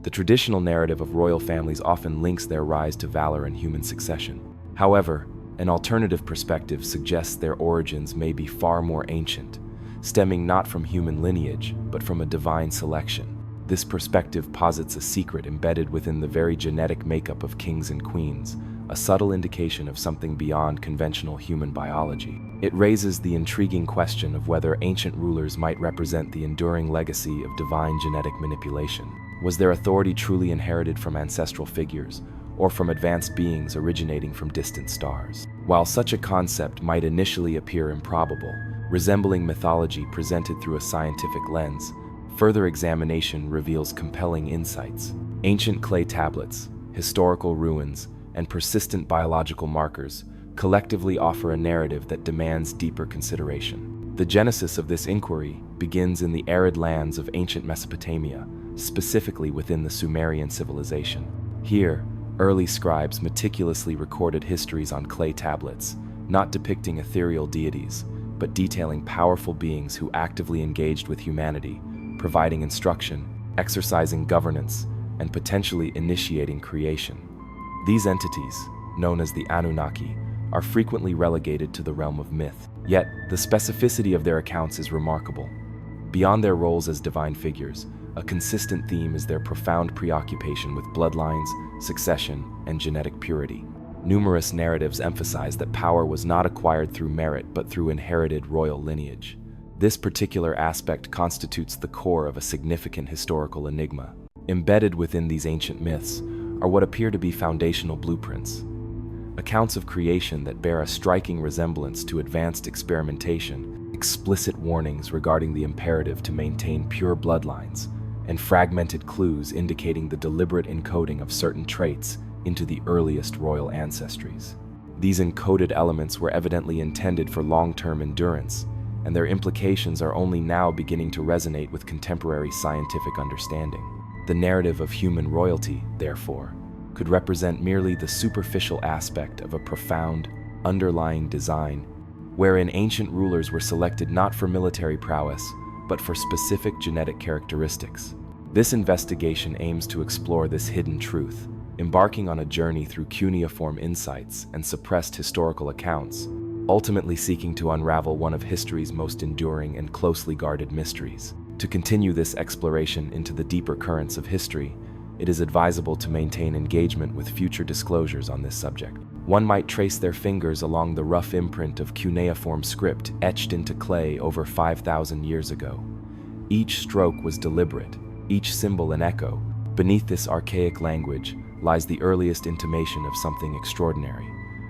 The traditional narrative of royal families often links their rise to valor and human succession. However, an alternative perspective suggests their origins may be far more ancient, stemming not from human lineage, but from a divine selection. This perspective posits a secret embedded within the very genetic makeup of kings and queens, a subtle indication of something beyond conventional human biology. It raises the intriguing question of whether ancient rulers might represent the enduring legacy of divine genetic manipulation. Was their authority truly inherited from ancestral figures, or from advanced beings originating from distant stars? While such a concept might initially appear improbable, resembling mythology presented through a scientific lens, further examination reveals compelling insights. Ancient clay tablets, historical ruins, and persistent biological markers collectively offer a narrative that demands deeper consideration. The genesis of this inquiry begins in the arid lands of ancient Mesopotamia, specifically within the Sumerian civilization. Here, early scribes meticulously recorded histories on clay tablets, not depicting ethereal deities, but detailing powerful beings who actively engaged with humanity, providing instruction, exercising governance, and potentially initiating creation. These entities, known as the Anunnaki, are frequently relegated to the realm of myth. Yet, the specificity of their accounts is remarkable. Beyond their roles as divine figures, a consistent theme is their profound preoccupation with bloodlines, succession, and genetic purity. Numerous narratives emphasize that power was not acquired through merit but through inherited royal lineage. This particular aspect constitutes the core of a significant historical enigma. Embedded within these ancient myths are what appear to be foundational blueprints. Accounts of creation that bear a striking resemblance to advanced experimentation, explicit warnings regarding the imperative to maintain pure bloodlines, and fragmented clues indicating the deliberate encoding of certain traits into the earliest royal ancestries. These encoded elements were evidently intended for long-term endurance, and their implications are only now beginning to resonate with contemporary scientific understanding. The narrative of human royalty, therefore, could represent merely the superficial aspect of a profound, underlying design, wherein ancient rulers were selected not for military prowess, but for specific genetic characteristics. This investigation aims to explore this hidden truth, embarking on a journey through cuneiform insights and suppressed historical accounts, ultimately seeking to unravel one of history's most enduring and closely guarded mysteries. To continue this exploration into the deeper currents of history, it is advisable to maintain engagement with future disclosures on this subject. One might trace their fingers along the rough imprint of cuneiform script etched into clay over 5,000 years ago. Each stroke was deliberate, each symbol an echo. Beneath this archaic language lies the earliest intimation of something extraordinary,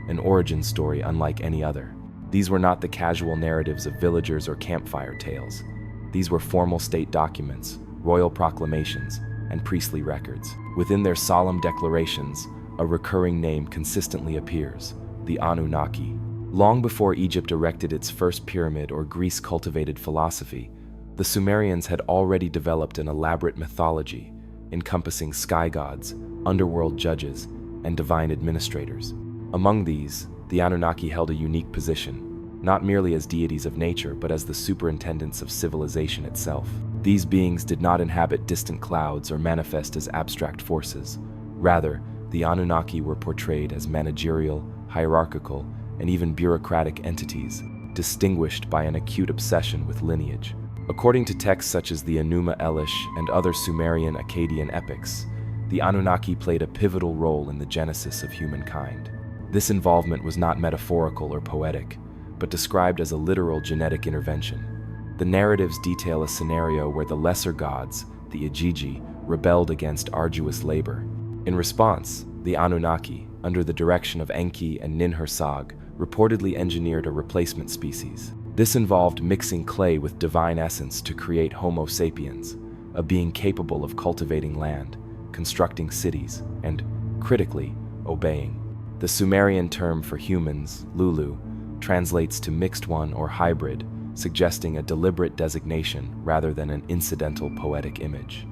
an origin story unlike any other. These were not the casual narratives of villagers or campfire tales. These were formal state documents, royal proclamations, and priestly records. Within their solemn declarations, a recurring name consistently appears: the Anunnaki. Long before Egypt erected its first pyramid or Greece cultivated philosophy, the Sumerians had already developed an elaborate mythology encompassing sky gods, underworld judges, and divine administrators. Among these, the Anunnaki held a unique position, not merely as deities of nature, but as the superintendents of civilization itself. These beings did not inhabit distant clouds or manifest as abstract forces. Rather, the Anunnaki were portrayed as managerial, hierarchical, and even bureaucratic entities, distinguished by an acute obsession with lineage. According to texts such as the Enuma Elish and other Sumerian Akkadian epics, the Anunnaki played a pivotal role in the genesis of humankind. This involvement was not metaphorical or poetic, but described as a literal genetic intervention. The narratives detail a scenario where the lesser gods, the Igigi, rebelled against arduous labor. In response, the Anunnaki, under the direction of Enki and Ninhursag, reportedly engineered a replacement species. This involved mixing clay with divine essence to create Homo sapiens, a being capable of cultivating land, constructing cities, and, critically, obeying. The Sumerian term for humans, Lulu, translates to mixed one or hybrid, suggesting a deliberate designation rather than an incidental poetic image.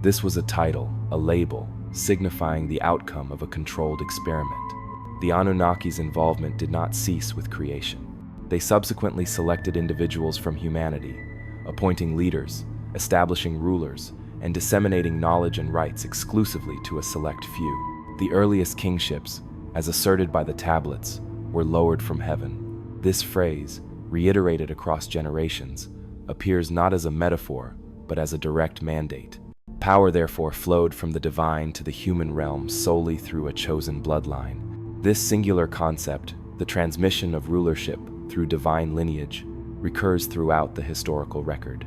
This was a title, a label, signifying the outcome of a controlled experiment. The Anunnaki's involvement did not cease with creation. They subsequently selected individuals from humanity, appointing leaders, establishing rulers, and disseminating knowledge and rights exclusively to a select few. The earliest kingships, as asserted by the tablets, were lowered from heaven. This phrase, reiterated across generations, appears not as a metaphor, but as a direct mandate. Power therefore flowed from the divine to the human realm solely through a chosen bloodline. This singular concept, the transmission of rulership through divine lineage, recurs throughout the historical record.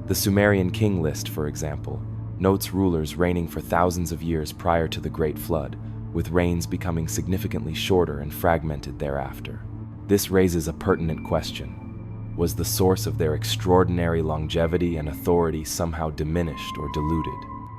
The Sumerian king list, for example, notes rulers reigning for thousands of years prior to the Great Flood, with reigns becoming significantly shorter and fragmented thereafter. This raises a pertinent question. Was the source of their extraordinary longevity and authority somehow diminished or diluted?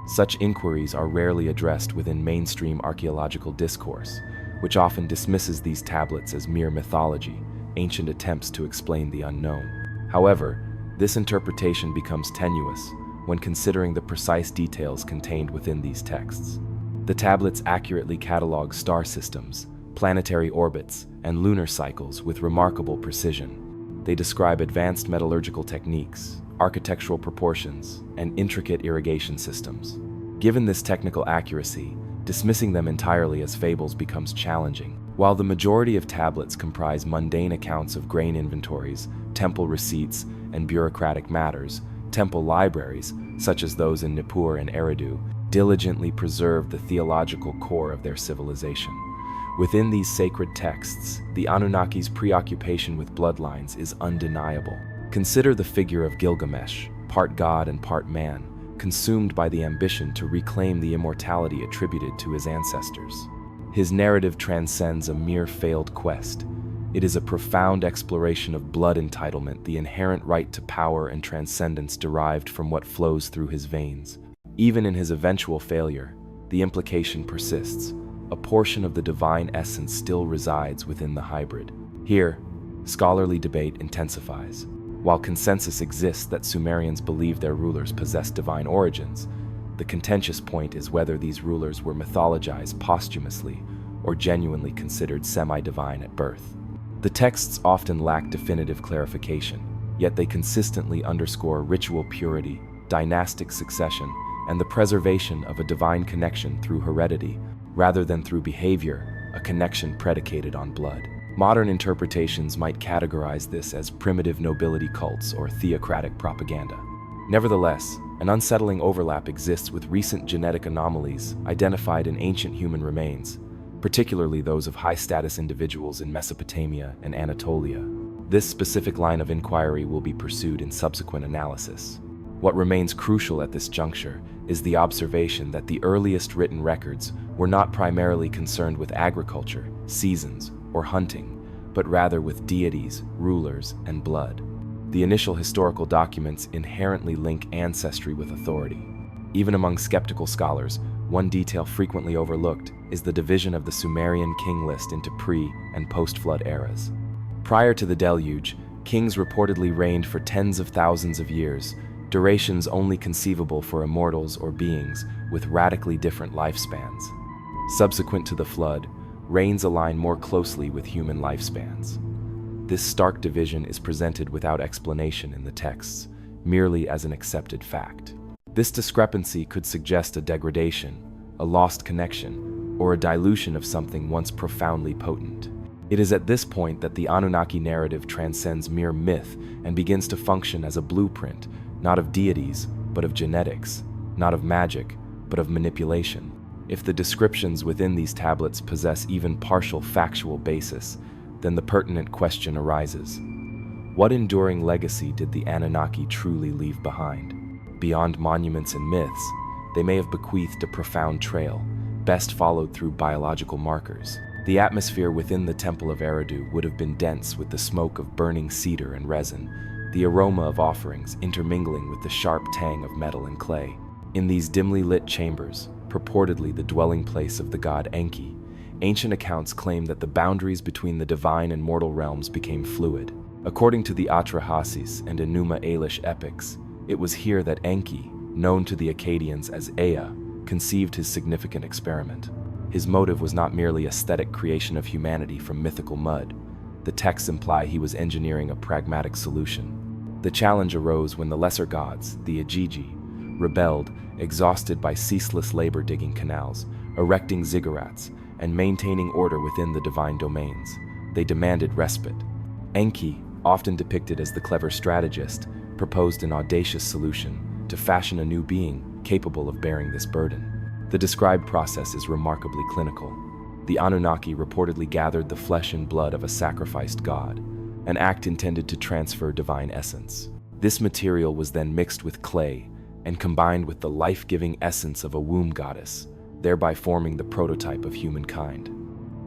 Such inquiries are rarely addressed within mainstream archaeological discourse, which often dismisses these tablets as mere mythology, ancient attempts to explain the unknown. However, this interpretation becomes tenuous when considering the precise details contained within these texts. The tablets accurately catalog star systems, planetary orbits, and lunar cycles with remarkable precision. They describe advanced metallurgical techniques, architectural proportions, and intricate irrigation systems. Given this technical accuracy, dismissing them entirely as fables becomes challenging. While the majority of tablets comprise mundane accounts of grain inventories, temple receipts, and bureaucratic matters, temple libraries, such as those in Nippur and Eridu, diligently preserve the theological core of their civilization. Within these sacred texts, the Anunnaki's preoccupation with bloodlines is undeniable. Consider the figure of Gilgamesh, part god and part man, consumed by the ambition to reclaim the immortality attributed to his ancestors. His narrative transcends a mere failed quest. It is a profound exploration of blood entitlement, the inherent right to power and transcendence derived from what flows through his veins. Even in his eventual failure, the implication persists. A portion of the divine essence still resides within the hybrid. Here, scholarly debate intensifies. While consensus exists that Sumerians believed their rulers possessed divine origins, the contentious point is whether these rulers were mythologized posthumously or genuinely considered semi-divine at birth. The texts often lack definitive clarification, yet they consistently underscore ritual purity, dynastic succession, and the preservation of a divine connection through heredity, rather than through behavior, a connection predicated on blood. Modern interpretations might categorize this as primitive nobility cults or theocratic propaganda. Nevertheless, an unsettling overlap exists with recent genetic anomalies identified in ancient human remains, particularly those of high-status individuals in Mesopotamia and Anatolia. This specific line of inquiry will be pursued in subsequent analysis. What remains crucial at this juncture is the observation that the earliest written records were not primarily concerned with agriculture, seasons, or hunting, but rather with deities, rulers, and blood. The initial historical documents inherently link ancestry with authority. Even among skeptical scholars, one detail frequently overlooked is the division of the Sumerian king list into pre- and post-flood eras. Prior to the deluge, kings reportedly reigned for tens of thousands of years, durations only conceivable for immortals or beings with radically different lifespans. Subsequent to the flood, reigns align more closely with human lifespans. This stark division is presented without explanation in the texts, merely as an accepted fact. This discrepancy could suggest a degradation, a lost connection, or a dilution of something once profoundly potent. It is at this point that the Anunnaki narrative transcends mere myth and begins to function as a blueprint, not of deities, but of genetics, not of magic, but of manipulation. If the descriptions within these tablets possess even partial factual basis, then the pertinent question arises. What enduring legacy did the Anunnaki truly leave behind? Beyond monuments and myths, they may have bequeathed a profound trail, best followed through biological markers. The atmosphere within the Temple of Eridu would have been dense with the smoke of burning cedar and resin, the aroma of offerings intermingling with the sharp tang of metal and clay. In these dimly lit chambers, purportedly the dwelling place of the god Enki, ancient accounts claim that the boundaries between the divine and mortal realms became fluid. According to the Atrahasis and Enuma Elish epics, it was here that Enki, known to the Akkadians as Ea, conceived his significant experiment. His motive was not merely aesthetic creation of humanity from mythical mud. The texts imply he was engineering a pragmatic solution. The challenge arose when the lesser gods, the Igigi, rebelled exhausted by ceaseless labor digging canals, erecting ziggurats, and maintaining order within the divine domains. They demanded respite. Enki, often depicted as the clever strategist, proposed an audacious solution to fashion a new being capable of bearing this burden. The described process is remarkably clinical. The Anunnaki reportedly gathered the flesh and blood of a sacrificed god, an act intended to transfer divine essence. This material was then mixed with clay and combined with the life-giving essence of a womb goddess, thereby forming the prototype of humankind.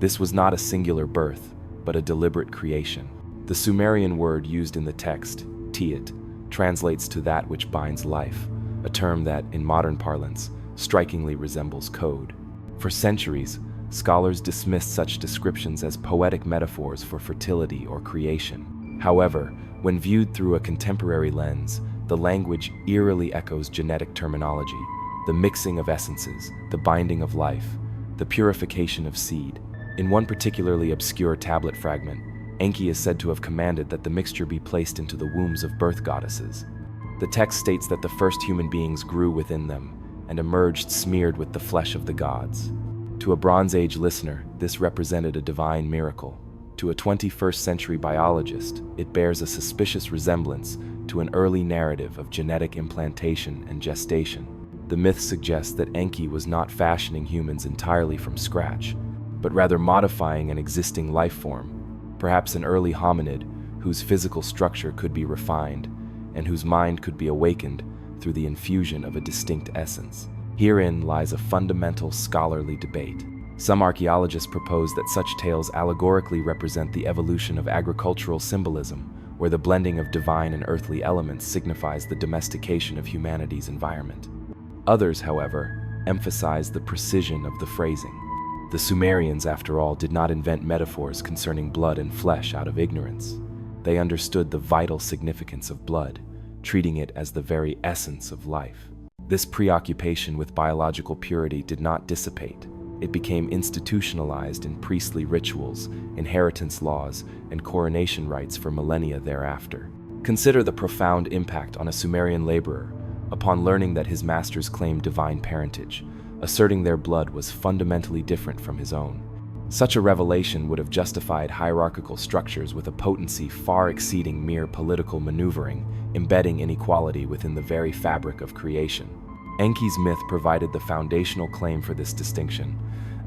This was not a singular birth, but a deliberate creation. The Sumerian word used in the text, tiat, translates to that which binds life, a term that, in modern parlance, strikingly resembles code. For centuries, scholars dismissed such descriptions as poetic metaphors for fertility or creation. However, when viewed through a contemporary lens, the language eerily echoes genetic terminology, the mixing of essences, the binding of life, the purification of seed. In one particularly obscure tablet fragment, Enki is said to have commanded that the mixture be placed into the wombs of birth goddesses. The text states that the first human beings grew within them and emerged smeared with the flesh of the gods. To a Bronze Age listener, this represented a divine miracle. To a 21st century biologist, it bears a suspicious resemblance to an early narrative of genetic implantation and gestation. The myth suggests that Enki was not fashioning humans entirely from scratch, but rather modifying an existing life form, perhaps an early hominid whose physical structure could be refined and whose mind could be awakened through the infusion of a distinct essence. Herein lies a fundamental scholarly debate. Some archaeologists propose that such tales allegorically represent the evolution of agricultural symbolism, where the blending of divine and earthly elements signifies the domestication of humanity's environment. Others, however, emphasize the precision of the phrasing. The Sumerians, after all, did not invent metaphors concerning blood and flesh out of ignorance. They understood the vital significance of blood, treating it as the very essence of life. This preoccupation with biological purity did not dissipate. It became institutionalized in priestly rituals, inheritance laws, and coronation rites for millennia thereafter. Consider the profound impact on a Sumerian laborer upon learning that his masters claimed divine parentage, asserting their blood was fundamentally different from his own. Such a revelation would have justified hierarchical structures with a potency far exceeding mere political maneuvering, embedding inequality within the very fabric of creation. Enki's myth provided the foundational claim for this distinction,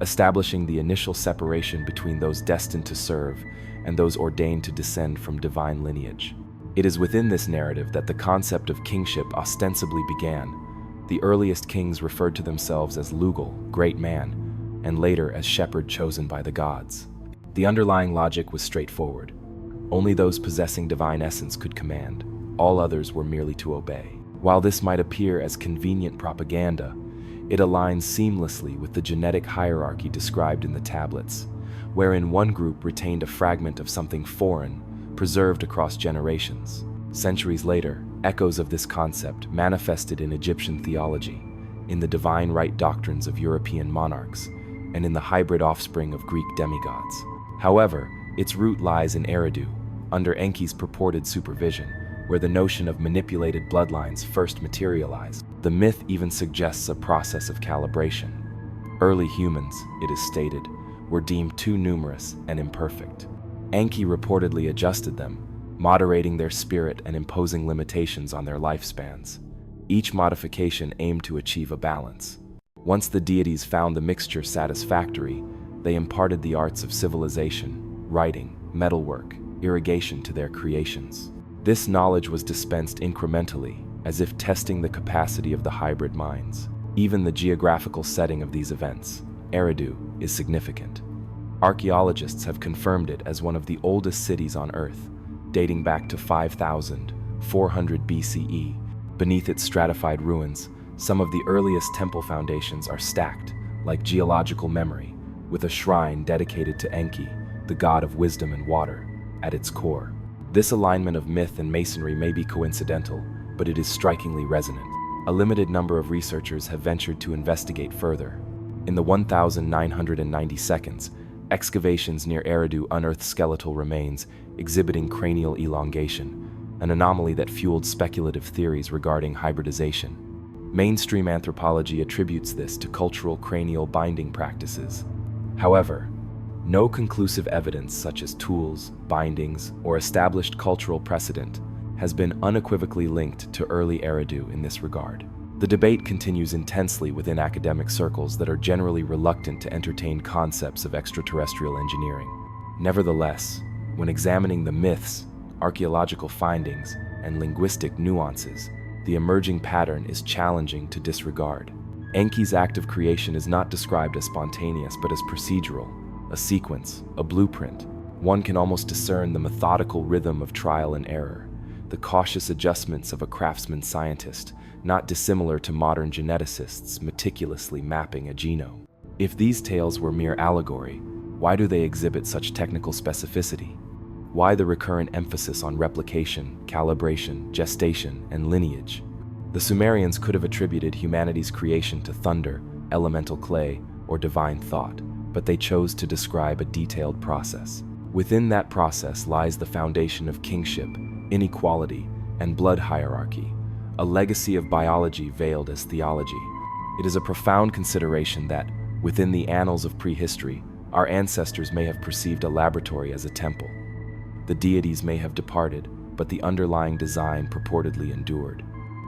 establishing the initial separation between those destined to serve and those ordained to descend from divine lineage. It is within this narrative that the concept of kingship ostensibly began. The earliest kings referred to themselves as Lugal, great man, and later as shepherd chosen by the gods. The underlying logic was straightforward. Only those possessing divine essence could command. All others were merely to obey. While this might appear as convenient propaganda, it aligns seamlessly with the genetic hierarchy described in the tablets, wherein one group retained a fragment of something foreign, preserved across generations. Centuries later, echoes of this concept manifested in Egyptian theology, in the divine right doctrines of European monarchs, and in the hybrid offspring of Greek demigods. However, its root lies in Eridu, under Enki's purported supervision, where the notion of manipulated bloodlines first materialized. The myth even suggests a process of calibration. Early humans, it is stated, were deemed too numerous and imperfect. Enki reportedly adjusted them, moderating their spirit and imposing limitations on their lifespans. Each modification aimed to achieve a balance. Once the deities found the mixture satisfactory, they imparted the arts of civilization, writing, metalwork, irrigation to their creations. This knowledge was dispensed incrementally, as if testing the capacity of the hybrid minds. Even the geographical setting of these events, Eridu, is significant. Archaeologists have confirmed it as one of the oldest cities on Earth, dating back to 5,400 BCE. Beneath its stratified ruins, some of the earliest temple foundations are stacked, like geological memory, with a shrine dedicated to Enki, the god of wisdom and water, at its core. This alignment of myth and masonry may be coincidental, but it is strikingly resonant. A limited number of researchers have ventured to investigate further. In the 1,990 seconds, excavations near Eridu unearthed skeletal remains exhibiting cranial elongation, an anomaly that fueled speculative theories regarding hybridization. Mainstream anthropology attributes this to cultural cranial binding practices. However, no conclusive evidence such as tools, bindings, or established cultural precedent has been unequivocally linked to early Eridu in this regard. The debate continues intensely within academic circles that are generally reluctant to entertain concepts of extraterrestrial engineering. Nevertheless, when examining the myths, archaeological findings, and linguistic nuances, the emerging pattern is challenging to disregard. Enki's act of creation is not described as spontaneous but as procedural, a sequence, a blueprint. One can almost discern the methodical rhythm of trial and error, the cautious adjustments of a craftsman scientist, not dissimilar to modern geneticists meticulously mapping a genome. If these tales were mere allegory, why do they exhibit such technical specificity? Why the recurrent emphasis on replication, calibration, gestation, and lineage? The Sumerians could have attributed humanity's creation to thunder, elemental clay, or divine thought, but they chose to describe a detailed process. Within that process lies the foundation of kingship, inequality, and blood hierarchy, a legacy of biology veiled as theology. It is a profound consideration that, within the annals of prehistory, our ancestors may have perceived a laboratory as a temple. The deities may have departed, but the underlying design purportedly endured.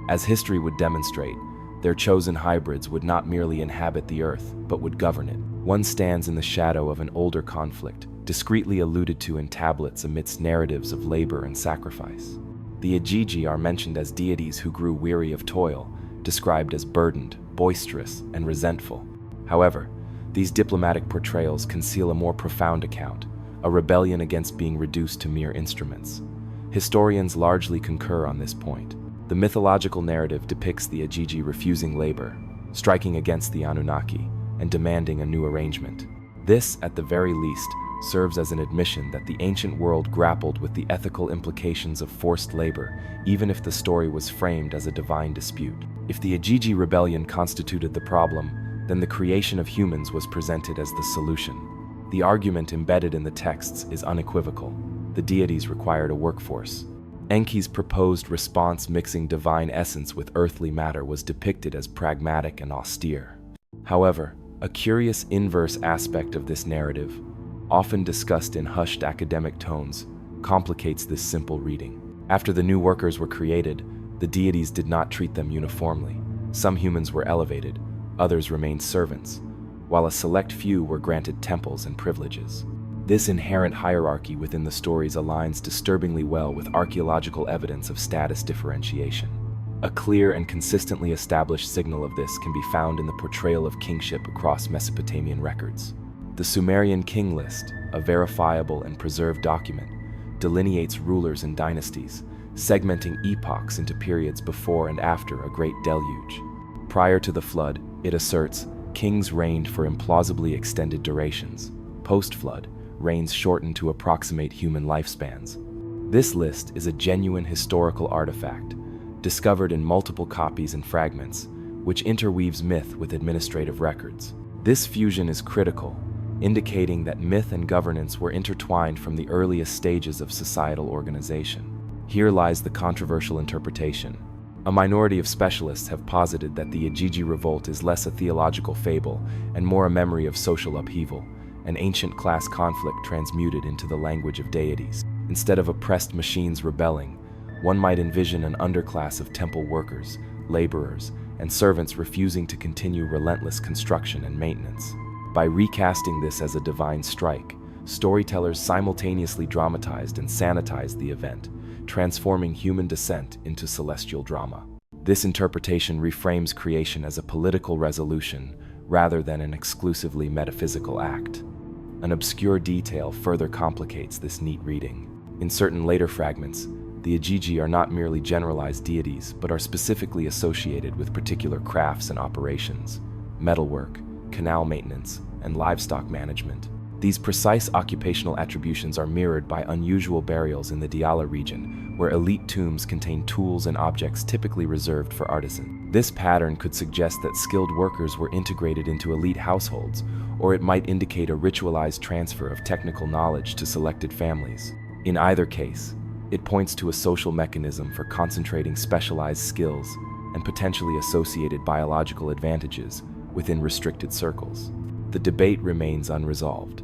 As history would demonstrate, their chosen hybrids would not merely inhabit the earth, but would govern it. One stands in the shadow of an older conflict, discreetly alluded to in tablets amidst narratives of labor and sacrifice. The Igigi are mentioned as deities who grew weary of toil, described as burdened, boisterous, and resentful. However, these diplomatic portrayals conceal a more profound account, a rebellion against being reduced to mere instruments. Historians largely concur on this point. The mythological narrative depicts the Igigi refusing labor, striking against the Anunnaki, and demanding a new arrangement. This, at the very least, serves as an admission that the ancient world grappled with the ethical implications of forced labor, even if the story was framed as a divine dispute. If the Igigi rebellion constituted the problem, then the creation of humans was presented as the solution. The argument embedded in the texts is unequivocal. The deities required a workforce. Enki's proposed response mixing divine essence with earthly matter was depicted as pragmatic and austere. However, a curious inverse aspect of this narrative, often discussed in hushed academic tones, complicates this simple reading. After the new workers were created, the deities did not treat them uniformly. Some humans were elevated, others remained servants, while a select few were granted temples and privileges. This inherent hierarchy within the stories aligns disturbingly well with archaeological evidence of status differentiation. A clear and consistently established signal of this can be found in the portrayal of kingship across Mesopotamian records. The Sumerian king list, a verifiable and preserved document, delineates rulers and dynasties, segmenting epochs into periods before and after a great deluge. Prior to the flood, it asserts, kings reigned for implausibly extended durations. Post-flood, reigns shortened to approximate human lifespans. This list is a genuine historical artifact, discovered in multiple copies and fragments, which interweaves myth with administrative records. This fusion is critical, indicating that myth and governance were intertwined from the earliest stages of societal organization. Here lies the controversial interpretation. A minority of specialists have posited that the Igigi revolt is less a theological fable and more a memory of social upheaval, an ancient class conflict transmuted into the language of deities. Instead of oppressed machines rebelling, one might envision an underclass of temple workers, laborers, and servants refusing to continue relentless construction and maintenance. By recasting this as a divine strike, storytellers simultaneously dramatized and sanitized the event, transforming human descent into celestial drama. This interpretation reframes creation as a political resolution rather than an exclusively metaphysical act. An obscure detail further complicates this neat reading. In certain later fragments, the Igigi are not merely generalized deities, but are specifically associated with particular crafts and operations: metalwork, canal maintenance, and livestock management. These precise occupational attributions are mirrored by unusual burials in the Diyala region, where elite tombs contain tools and objects typically reserved for artisans. This pattern could suggest that skilled workers were integrated into elite households, or it might indicate a ritualized transfer of technical knowledge to selected families. In either case, it points to a social mechanism for concentrating specialized skills and potentially associated biological advantages within restricted circles. The debate remains unresolved.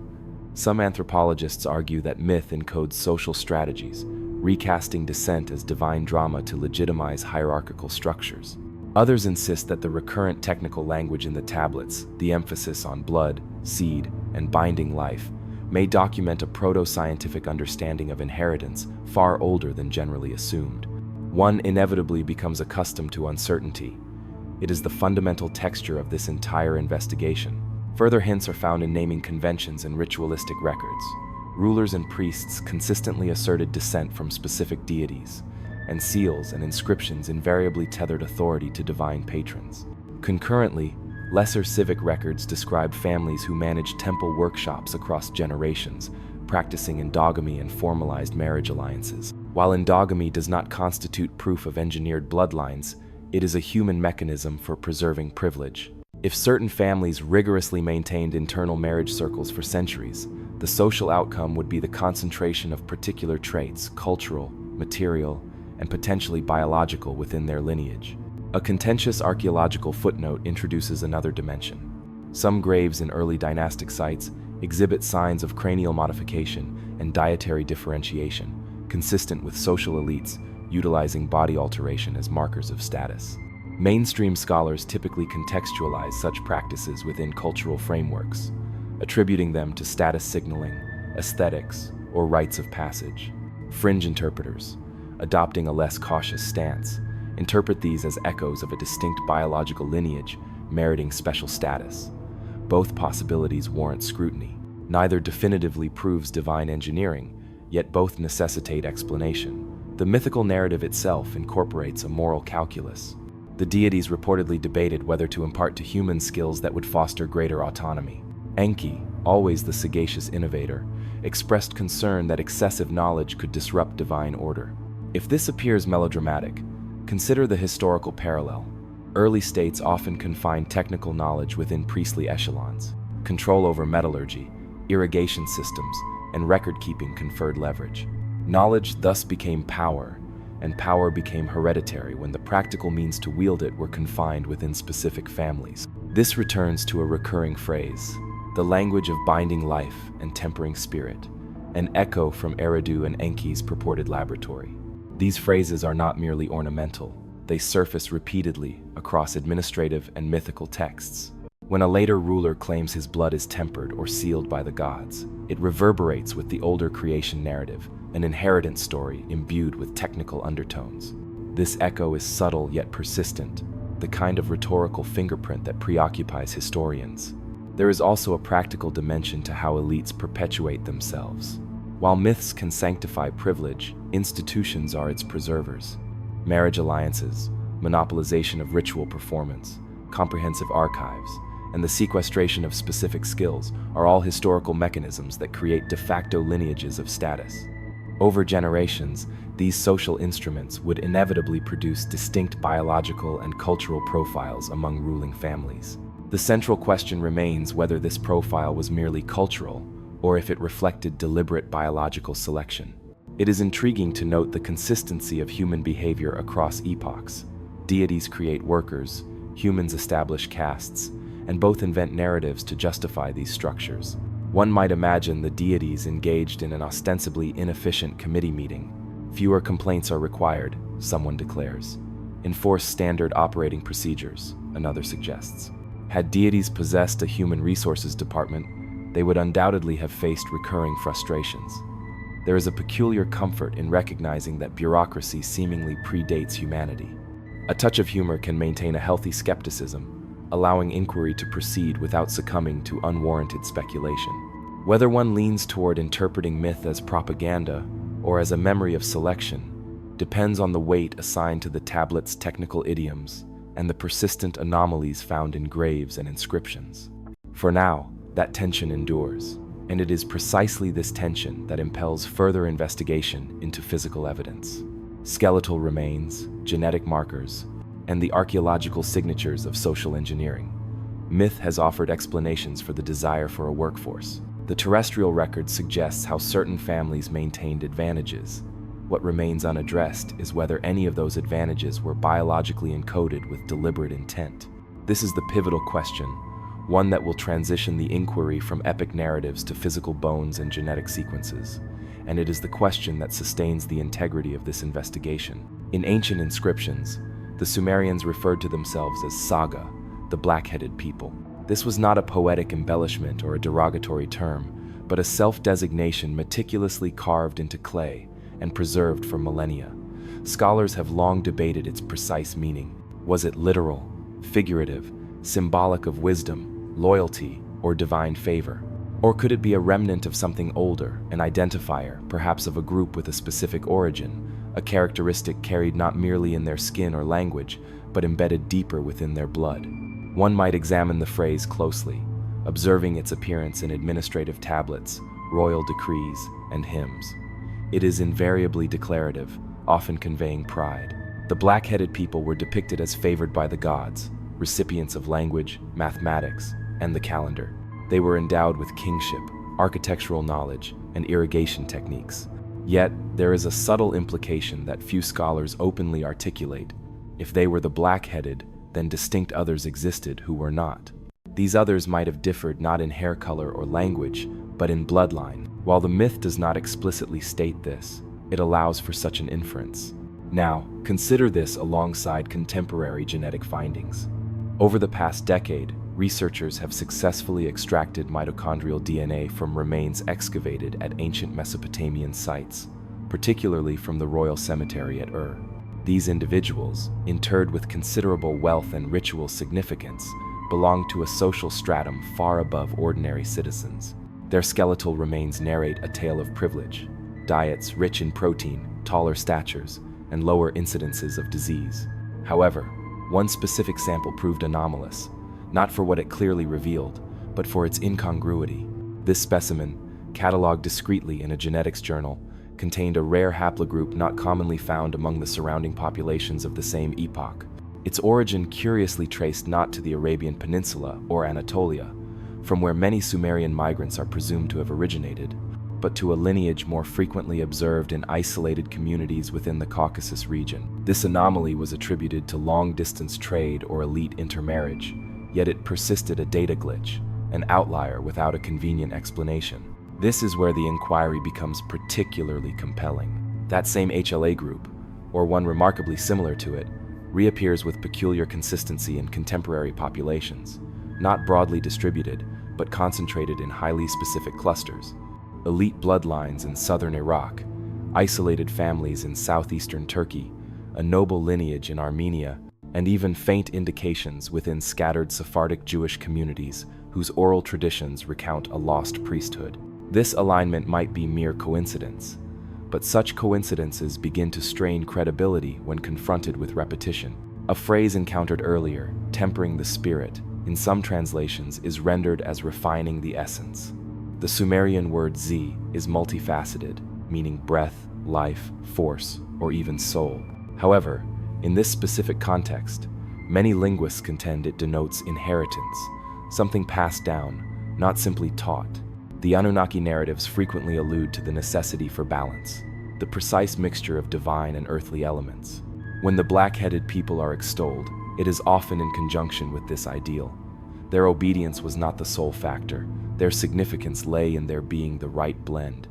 Some anthropologists argue that myth encodes social strategies, recasting descent as divine drama to legitimize hierarchical structures. Others insist that the recurrent technical language in the tablets, the emphasis on blood, seed, and binding life, may document a proto-scientific understanding of inheritance far older than generally assumed. One inevitably becomes accustomed to uncertainty. It is the fundamental texture of this entire investigation. Further hints are found in naming conventions and ritualistic records. Rulers and priests consistently asserted descent from specific deities, and seals and inscriptions invariably tethered authority to divine patrons. Concurrently, lesser civic records describe families who managed temple workshops across generations, practicing endogamy and formalized marriage alliances. While endogamy does not constitute proof of engineered bloodlines, it is a human mechanism for preserving privilege. If certain families rigorously maintained internal marriage circles for centuries, the social outcome would be the concentration of particular traits, cultural, material, and potentially biological within their lineage. A contentious archaeological footnote introduces another dimension. Some graves in early dynastic sites exhibit signs of cranial modification and dietary differentiation, consistent with social elites utilizing body alteration as markers of status. Mainstream scholars typically contextualize such practices within cultural frameworks, attributing them to status signaling, aesthetics, or rites of passage. Fringe interpreters, adopting a less cautious stance, interpret these as echoes of a distinct biological lineage meriting special status. Both possibilities warrant scrutiny. Neither definitively proves divine engineering, yet both necessitate explanation. The mythical narrative itself incorporates a moral calculus. The deities reportedly debated whether to impart to humans skills that would foster greater autonomy. Enki, always the sagacious innovator, expressed concern that excessive knowledge could disrupt divine order. If this appears melodramatic, consider the historical parallel. Early states often confined technical knowledge within priestly echelons. Control over metallurgy, irrigation systems, and record-keeping conferred leverage. Knowledge thus became power, and power became hereditary when the practical means to wield it were confined within specific families. This returns to a recurring phrase, the language of binding life and tempering spirit, an echo from Eridu and Enki's purported laboratory. These phrases are not merely ornamental, they surface repeatedly across administrative and mythical texts. When a later ruler claims his blood is tempered or sealed by the gods, it reverberates with the older creation narrative, an inheritance story imbued with technical undertones. This echo is subtle yet persistent, the kind of rhetorical fingerprint that preoccupies historians. There is also a practical dimension to how elites perpetuate themselves. While myths can sanctify privilege, institutions are its preservers. Marriage alliances, monopolization of ritual performance, comprehensive archives, and the sequestration of specific skills are all historical mechanisms that create de facto lineages of status. Over generations, these social instruments would inevitably produce distinct biological and cultural profiles among ruling families. The central question remains whether this profile was merely cultural or if it reflected deliberate biological selection. It is intriguing to note the consistency of human behavior across epochs. Deities create workers, humans establish castes, and both invent narratives to justify these structures. One might imagine the deities engaged in an ostensibly inefficient committee meeting. Fewer complaints are required, someone declares. Enforce standard operating procedures, another suggests. Had deities possessed a human resources department, they would undoubtedly have faced recurring frustrations. There is a peculiar comfort in recognizing that bureaucracy seemingly predates humanity. A touch of humor can maintain a healthy skepticism, allowing inquiry to proceed without succumbing to unwarranted speculation. Whether one leans toward interpreting myth as propaganda or as a memory of selection depends on the weight assigned to the tablet's technical idioms and the persistent anomalies found in graves and inscriptions. For now, that tension endures, and it is precisely this tension that impels further investigation into physical evidence. Skeletal remains, genetic markers, and the archaeological signatures of social engineering. Myth has offered explanations for the desire for a workforce. The terrestrial record suggests how certain families maintained advantages, What remains unaddressed is whether any of those advantages were biologically encoded with deliberate intent. This is the pivotal question, one that will transition the inquiry from epic narratives to physical bones and genetic sequences. And it is the question that sustains the integrity of this investigation. In ancient inscriptions, the Sumerians referred to themselves as Saga, the black-headed people. This was not a poetic embellishment or a derogatory term, but a self-designation meticulously carved into clay and preserved for millennia. Scholars have long debated its precise meaning. Was it literal, figurative, symbolic of wisdom, loyalty, or divine favor? Or could it be a remnant of something older, an identifier, perhaps of a group with a specific origin, a characteristic carried not merely in their skin or language, but embedded deeper within their blood? One might examine the phrase closely, observing its appearance in administrative tablets, royal decrees, and hymns. It is invariably declarative, often conveying pride. The black-headed people were depicted as favored by the gods, recipients of language, mathematics, and the calendar. They were endowed with kingship, architectural knowledge, and irrigation techniques. Yet, there is a subtle implication that few scholars openly articulate. If they were the black-headed, then distinct others existed who were not. These others might have differed not in hair color or language, but in bloodline. While the myth does not explicitly state this, it allows for such an inference. Now, consider this alongside contemporary genetic findings. Over the past decade, researchers have successfully extracted mitochondrial DNA from remains excavated at ancient Mesopotamian sites, particularly from the royal cemetery at Ur. These individuals, interred with considerable wealth and ritual significance, belong to a social stratum far above ordinary citizens. Their skeletal remains narrate a tale of privilege, diets rich in protein, taller statures, and lower incidences of disease. However, one specific sample proved anomalous, not for what it clearly revealed, but for its incongruity. This specimen, cataloged discreetly in a genetics journal, contained a rare haplogroup not commonly found among the surrounding populations of the same epoch. Its origin curiously traced not to the Arabian Peninsula or Anatolia, from where many Sumerian migrants are presumed to have originated, but to a lineage more frequently observed in isolated communities within the Caucasus region. This anomaly was attributed to long-distance trade or elite intermarriage, yet it persisted a data glitch, an outlier without a convenient explanation. This is where the inquiry becomes particularly compelling. That same HLA group, or one remarkably similar to it, reappears with peculiar consistency in contemporary populations, not broadly distributed, but concentrated in highly specific clusters. Elite bloodlines in southern Iraq, isolated families in southeastern Turkey, a noble lineage in Armenia, and even faint indications within scattered Sephardic Jewish communities whose oral traditions recount a lost priesthood. This alignment might be mere coincidence, but such coincidences begin to strain credibility when confronted with repetition. A phrase encountered earlier, tempering the spirit, in some translations is rendered as refining the essence. The Sumerian word Z is multifaceted, meaning breath, life, force, or even soul. However, in this specific context, many linguists contend it denotes inheritance, something passed down, not simply taught. The Anunnaki narratives frequently allude to the necessity for balance, the precise mixture of divine and earthly elements. When the black-headed people are extolled, it is often in conjunction with this ideal. Their obedience was not the sole factor. Their significance lay in their being the right blend.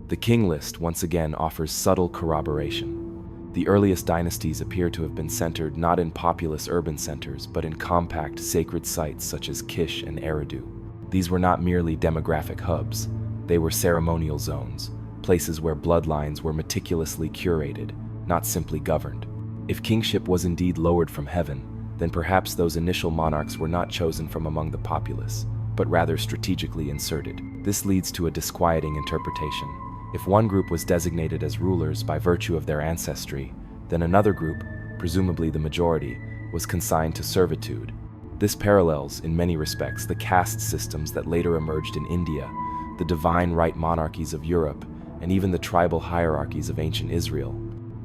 The king list once again offers subtle corroboration. The earliest dynasties appear to have been centered not in populous urban centers, but in compact sacred sites such as Kish and Eridu. These were not merely demographic hubs. They were ceremonial zones, places where bloodlines were meticulously curated, not simply governed. If kingship was indeed lowered from heaven, then perhaps those initial monarchs were not chosen from among the populace, but rather strategically inserted. This leads to a disquieting interpretation. If one group was designated as rulers by virtue of their ancestry, then another group, presumably the majority, was consigned to servitude. This parallels, in many respects, the caste systems that later emerged in India, the divine right monarchies of Europe, and even the tribal hierarchies of ancient Israel.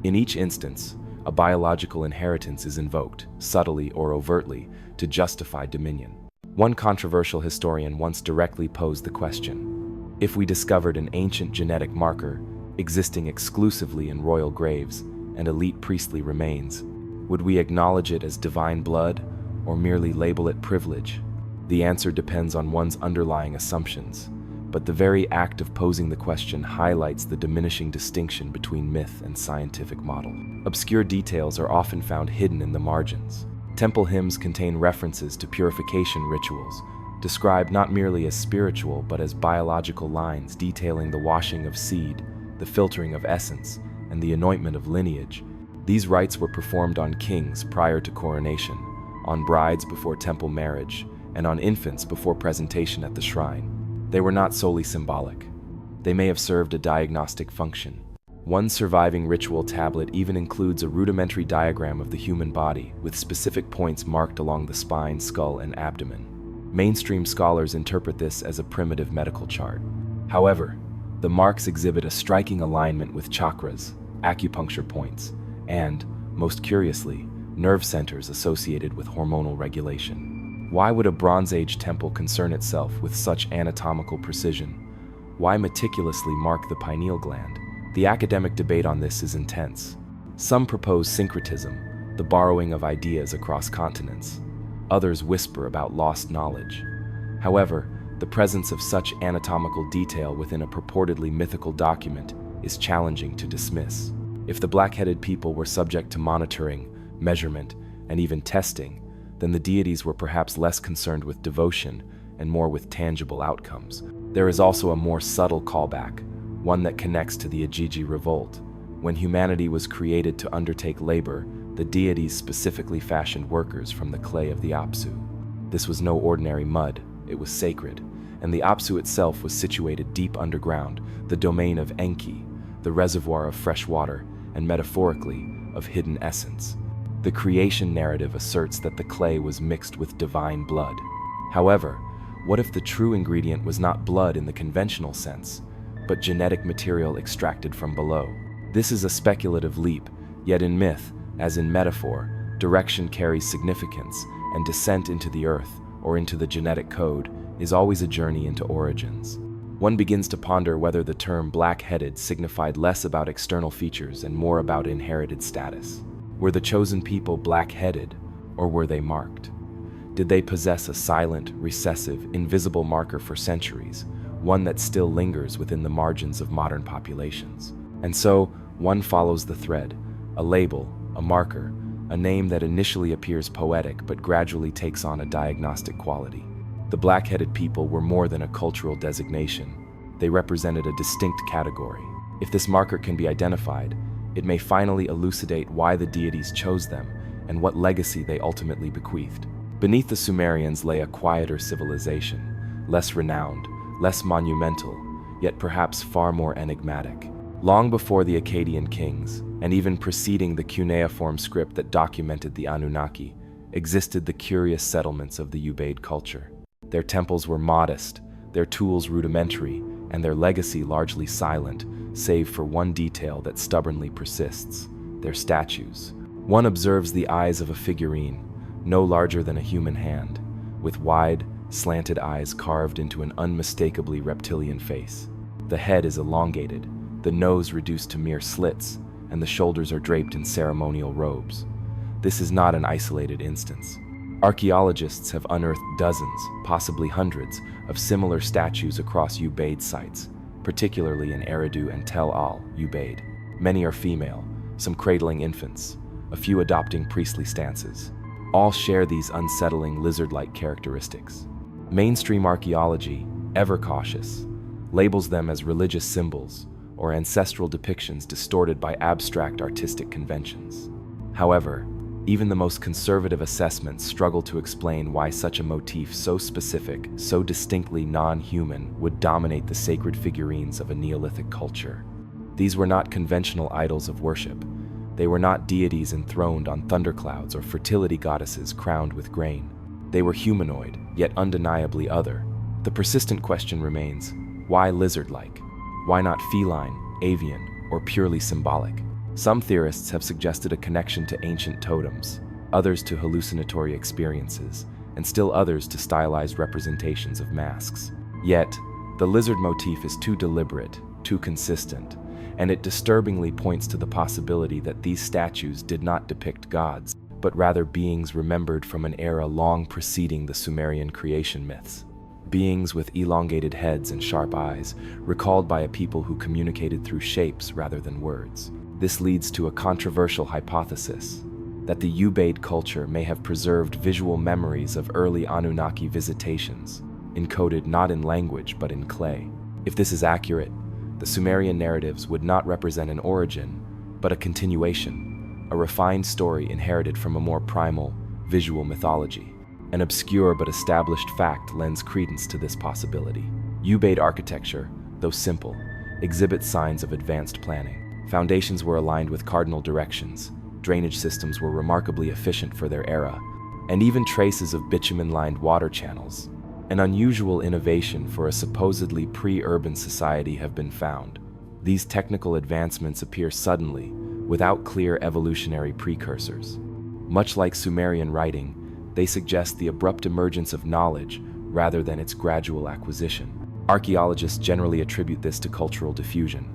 In each instance, a biological inheritance is invoked, subtly or overtly, to justify dominion. One controversial historian once directly posed the question: if we discovered an ancient genetic marker, existing exclusively in royal graves and elite priestly remains. Would we acknowledge it as divine blood or merely label it privilege? The answer depends on one's underlying assumptions, but the very act of posing the question highlights the diminishing distinction between myth and scientific model. Obscure details are often found hidden in the margins. Temple hymns contain references to purification rituals, described not merely as spiritual but as biological lines detailing the washing of seed, the filtering of essence, and the anointment of lineage. These rites were performed on kings prior to coronation, on brides before temple marriage, and on infants before presentation at the shrine. They were not solely symbolic. They may have served a diagnostic function. One surviving ritual tablet even includes a rudimentary diagram of the human body, with specific points marked along the spine, skull, and abdomen. Mainstream scholars interpret this as a primitive medical chart. However, the marks exhibit a striking alignment with chakras, acupuncture points, and, most curiously, nerve centers associated with hormonal regulation. Why would a Bronze Age temple concern itself with such anatomical precision? Why meticulously mark the pineal gland? The academic debate on this is intense. Some propose syncretism, the borrowing of ideas across continents. Others whisper about lost knowledge. However, the presence of such anatomical detail within a purportedly mythical document is challenging to dismiss. If the black-headed people were subject to monitoring, measurement, and even testing, then the deities were perhaps less concerned with devotion and more with tangible outcomes. There is also a more subtle callback, one that connects to the Ajiji revolt. When humanity was created to undertake labor, the deities specifically fashioned workers from the clay of the Apsu. This was no ordinary mud, it was sacred, and the Apsu itself was situated deep underground, the domain of Enki, the reservoir of fresh water, and metaphorically, of hidden essence. The creation narrative asserts that the clay was mixed with divine blood. However, what if the true ingredient was not blood in the conventional sense, but genetic material extracted from below? This is a speculative leap, yet in myth, as in metaphor, direction carries significance, and descent into the earth, or into the genetic code, is always a journey into origins. One begins to ponder whether the term black-headed signified less about external features and more about inherited status. Were the chosen people black-headed, or were they marked? Did they possess a silent, recessive, invisible marker for centuries, one that still lingers within the margins of modern populations? And so, one follows the thread, a label, a marker, a name that initially appears poetic but gradually takes on a diagnostic quality. The black-headed people were more than a cultural designation. They represented a distinct category. If this marker can be identified, it may finally elucidate why the deities chose them and what legacy they ultimately bequeathed. Beneath the Sumerians lay a quieter civilization, less renowned, less monumental, yet perhaps far more enigmatic. Long before the Akkadian kings, and even preceding the cuneiform script that documented the Anunnaki, existed the curious settlements of the Ubaid culture. Their temples were modest, their tools rudimentary, and their legacy largely silent, save for one detail that stubbornly persists: their statues. One observes the eyes of a figurine, no larger than a human hand, with wide, slanted eyes carved into an unmistakably reptilian face. The head is elongated, the nose reduced to mere slits, and the shoulders are draped in ceremonial robes. This is not an isolated instance. Archaeologists have unearthed dozens, possibly hundreds, of similar statues across Ubaid sites, particularly in Eridu and Tel Al, Ubaid. Many are female, some cradling infants, a few adopting priestly stances. All share these unsettling lizard-like characteristics. Mainstream archaeology, ever cautious, labels them as religious symbols or ancestral depictions distorted by abstract artistic conventions. However, even the most conservative assessments struggle to explain why such a motif so specific, so distinctly non-human, would dominate the sacred figurines of a Neolithic culture. These were not conventional idols of worship. They were not deities enthroned on thunderclouds or fertility goddesses crowned with grain. They were humanoid, yet undeniably other. The persistent question remains, why lizard-like? Why not feline, avian, or purely symbolic? Some theorists have suggested a connection to ancient totems, others to hallucinatory experiences, and still others to stylized representations of masks. Yet, the lizard motif is too deliberate, too consistent, and it disturbingly points to the possibility that these statues did not depict gods, but rather beings remembered from an era long preceding the Sumerian creation myths. Beings with elongated heads and sharp eyes, recalled by a people who communicated through shapes rather than words. This leads to a controversial hypothesis that the Ubaid culture may have preserved visual memories of early Anunnaki visitations, encoded not in language but in clay. If this is accurate, the Sumerian narratives would not represent an origin, but a continuation, a refined story inherited from a more primal, visual mythology. An obscure but established fact lends credence to this possibility. Ubaid architecture, though simple, exhibits signs of advanced planning. Foundations were aligned with cardinal directions, drainage systems were remarkably efficient for their era, and even traces of bitumen-lined water channels, an unusual innovation for a supposedly pre-urban society, have been found. These technical advancements appear suddenly, without clear evolutionary precursors. Much like Sumerian writing, they suggest the abrupt emergence of knowledge rather than its gradual acquisition. Archaeologists generally attribute this to cultural diffusion,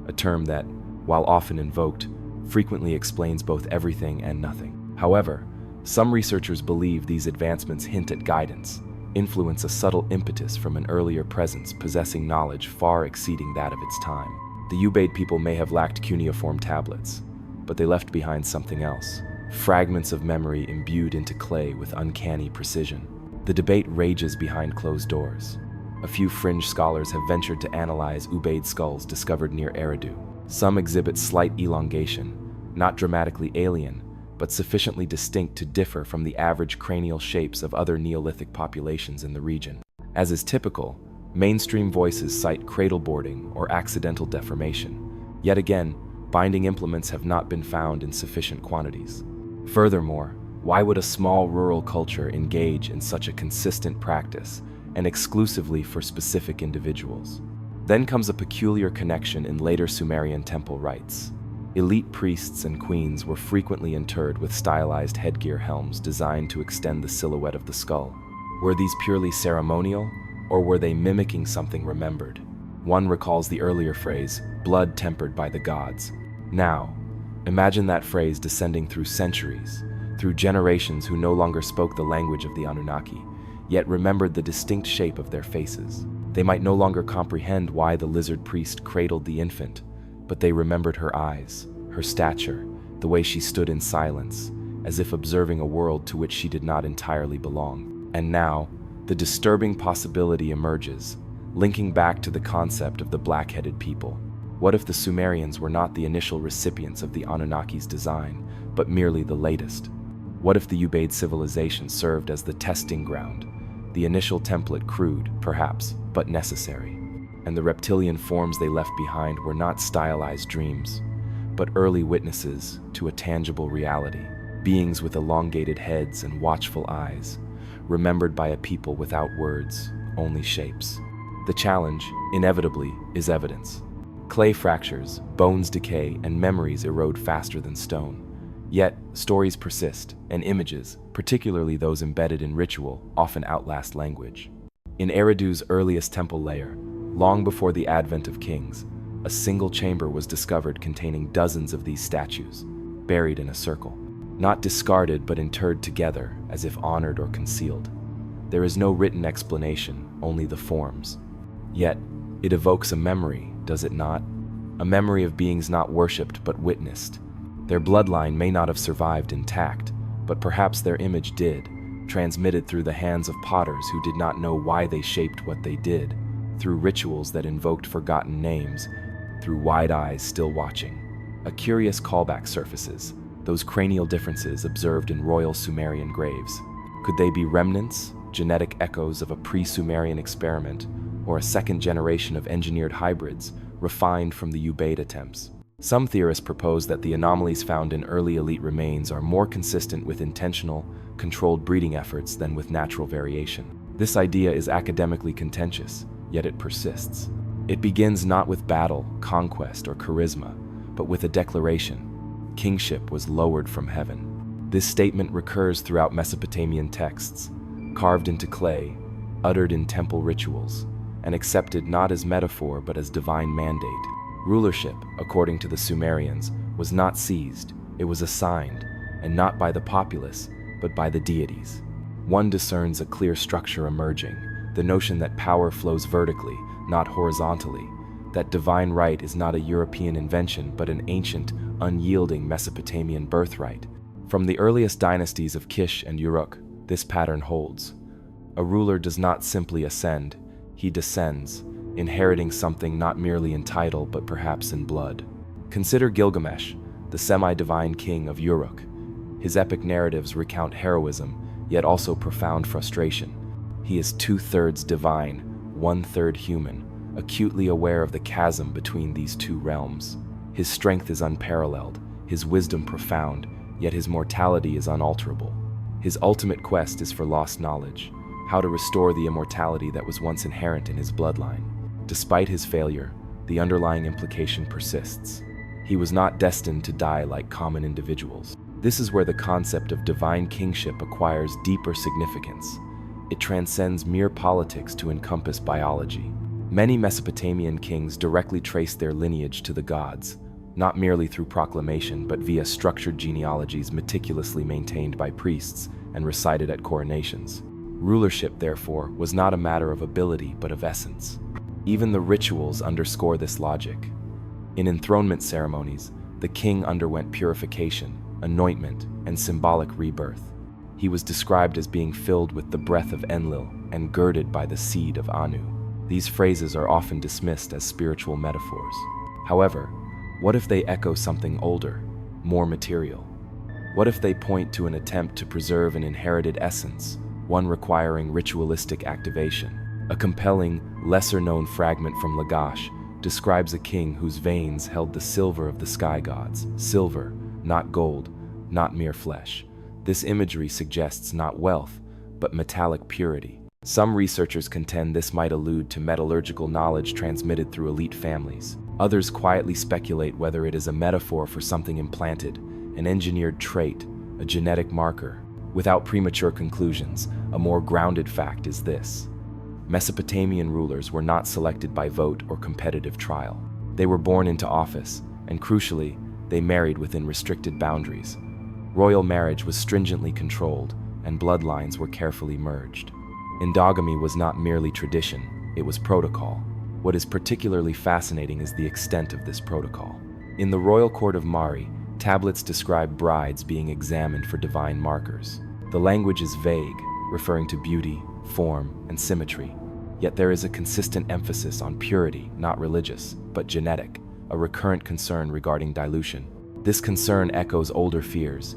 a term that, while often invoked, frequently explains both everything and nothing. However, some researchers believe these advancements hint at guidance, influence a subtle impetus from an earlier presence possessing knowledge far exceeding that of its time. The Ubaid people may have lacked cuneiform tablets, but they left behind something else. Fragments of memory imbued into clay with uncanny precision. The debate rages behind closed doors. A few fringe scholars have ventured to analyze Ubaid skulls discovered near Eridu. Some exhibit slight elongation, not dramatically alien, but sufficiently distinct to differ from the average cranial shapes of other Neolithic populations in the region. As is typical, mainstream voices cite cradle boarding or accidental deformation. Yet again, binding implements have not been found in sufficient quantities. Furthermore, why would a small rural culture engage in such a consistent practice, and exclusively for specific individuals? Then comes a peculiar connection in later Sumerian temple rites. Elite priests and queens were frequently interred with stylized headgear helms designed to extend the silhouette of the skull. Were these purely ceremonial, or were they mimicking something remembered? One recalls the earlier phrase, "blood tempered by the gods." Now, imagine that phrase descending through centuries, through generations who no longer spoke the language of the Anunnaki, yet remembered the distinct shape of their faces. They might no longer comprehend why the lizard priest cradled the infant, but they remembered her eyes, her stature, the way she stood in silence, as if observing a world to which she did not entirely belong. And now, the disturbing possibility emerges, linking back to the concept of the black-headed people. What if the Sumerians were not the initial recipients of the Anunnaki's design, but merely the latest? What if the Ubaid civilization served as the testing ground, the initial template crude, perhaps, but necessary? And the reptilian forms they left behind were not stylized dreams, but early witnesses to a tangible reality, beings with elongated heads and watchful eyes, remembered by a people without words, only shapes. The challenge, inevitably, is evidence. Clay fractures, bones decay, and memories erode faster than stone. Yet, stories persist, and images, particularly those embedded in ritual, often outlast language. In Eridu's earliest temple layer, long before the advent of kings, a single chamber was discovered containing dozens of these statues, buried in a circle. Not discarded but interred together, as if honored or concealed. There is no written explanation, only the forms. Yet, it evokes a memory, does it not? A memory of beings not worshipped but witnessed. Their bloodline may not have survived intact, but perhaps their image did, transmitted through the hands of potters who did not know why they shaped what they did, through rituals that invoked forgotten names, through wide eyes still watching. A curious callback surfaces, those cranial differences observed in royal Sumerian graves. Could they be remnants, genetic echoes of a pre-Sumerian experiment, or a second generation of engineered hybrids refined from the Ubaid attempts? Some theorists propose that the anomalies found in early elite remains are more consistent with intentional, controlled breeding efforts than with natural variation. This idea is academically contentious, yet it persists. It begins not with battle, conquest, or charisma, but with a declaration. Kingship was lowered from heaven. This statement recurs throughout Mesopotamian texts, carved into clay, uttered in temple rituals, and accepted not as metaphor but as divine mandate. Rulership, according to the Sumerians, was not seized, it was assigned, and not by the populace, but by the deities. One discerns a clear structure emerging, the notion that power flows vertically, not horizontally, that divine right is not a European invention but an ancient, unyielding Mesopotamian birthright. From the earliest dynasties of Kish and Uruk, this pattern holds. A ruler does not simply ascend, he descends, inheriting something not merely in title but perhaps in blood. Consider Gilgamesh, the semi-divine king of Uruk. His epic narratives recount heroism, yet also profound frustration. He is 2/3 divine, 1/3 human, acutely aware of the chasm between these two realms. His strength is unparalleled, his wisdom profound, yet his mortality is unalterable. His ultimate quest is for lost knowledge, how to restore the immortality that was once inherent in his bloodline. Despite his failure, the underlying implication persists. He was not destined to die like common individuals. This is where the concept of divine kingship acquires deeper significance. It transcends mere politics to encompass biology. Many Mesopotamian kings directly trace their lineage to the gods, not merely through proclamation but via structured genealogies meticulously maintained by priests and recited at coronations. Rulership, therefore, was not a matter of ability but of essence. Even the rituals underscore this logic. In enthronement ceremonies, the king underwent purification, anointment, and symbolic rebirth. He was described as being filled with the breath of Enlil and girded by the seed of Anu. These phrases are often dismissed as spiritual metaphors. However, what if they echo something older, more material? What if they point to an attempt to preserve an inherited essence, one requiring ritualistic activation? A compelling, lesser-known fragment from Lagash describes a king whose veins held the silver of the sky gods, silver, not gold, not mere flesh. This imagery suggests not wealth, but metallic purity. Some researchers contend this might allude to metallurgical knowledge transmitted through elite families. Others quietly speculate whether it is a metaphor for something implanted, an engineered trait, a genetic marker. Without premature conclusions, a more grounded fact is this. Mesopotamian rulers were not selected by vote or competitive trial. They were born into office, and crucially, they married within restricted boundaries. Royal marriage was stringently controlled, and bloodlines were carefully merged. Endogamy was not merely tradition, it was protocol. What is particularly fascinating is the extent of this protocol. In the royal court of Mari, tablets describe brides being examined for divine markers. The language is vague, referring to beauty, form, and symmetry. Yet there is a consistent emphasis on purity, not religious, but genetic, a recurrent concern regarding dilution. This concern echoes older fears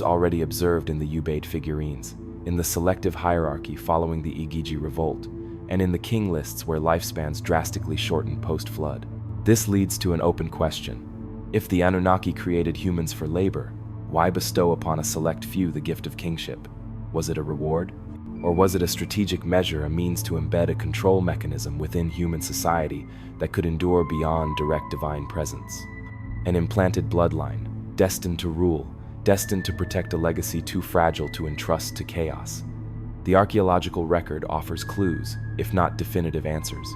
already observed in the Ubaid figurines, in the selective hierarchy following the Igigi revolt, and in the king lists where lifespans drastically shortened post-flood. This leads to an open question. If the Anunnaki created humans for labor, why bestow upon a select few the gift of kingship? Was it a reward? Or was it a strategic measure, a means to embed a control mechanism within human society that could endure beyond direct divine presence? An implanted bloodline, destined to rule, destined to protect a legacy too fragile to entrust to chaos. The archaeological record offers clues, if not definitive answers.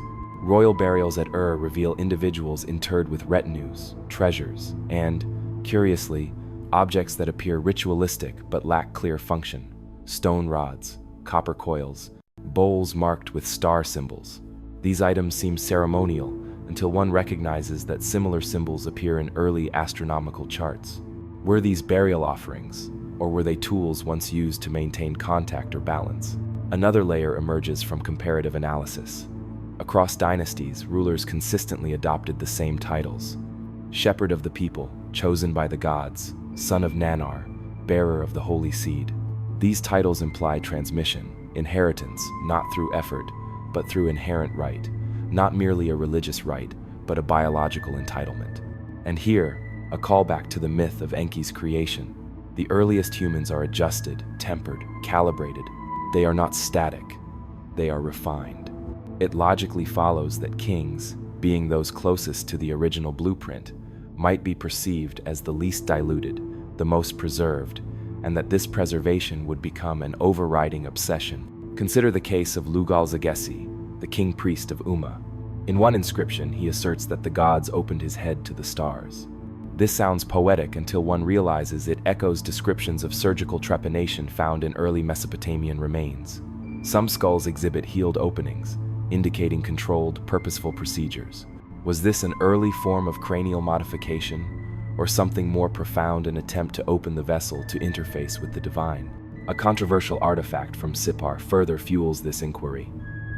Royal burials at Ur reveal individuals interred with retinues, treasures, and, curiously, objects that appear ritualistic but lack clear function. Stone rods, copper coils, bowls marked with star symbols. These items seem ceremonial until one recognizes that similar symbols appear in early astronomical charts. Were these burial offerings, or were they tools once used to maintain contact or balance? Another layer emerges from comparative analysis. Across dynasties, rulers consistently adopted the same titles. Shepherd of the people, chosen by the gods, son of Nanar, bearer of the holy seed. These titles imply transmission, inheritance, not through effort, but through inherent right, not merely a religious right, but a biological entitlement. And here, a callback to the myth of Enki's creation. The earliest humans are adjusted, tempered, calibrated. They are not static, they are refined. It logically follows that kings, being those closest to the original blueprint, might be perceived as the least diluted, the most preserved, and that this preservation would become an overriding obsession. Consider the case of Lugal-Zagessi, the king priest of Umma. In one inscription, he asserts that the gods opened his head to the stars. This sounds poetic until one realizes it echoes descriptions of surgical trepanation found in early Mesopotamian remains. Some skulls exhibit healed openings, indicating controlled, purposeful procedures. Was this an early form of cranial modification, or something more profound, an attempt to open the vessel to interface with the divine? A controversial artifact from Sippar further fuels this inquiry.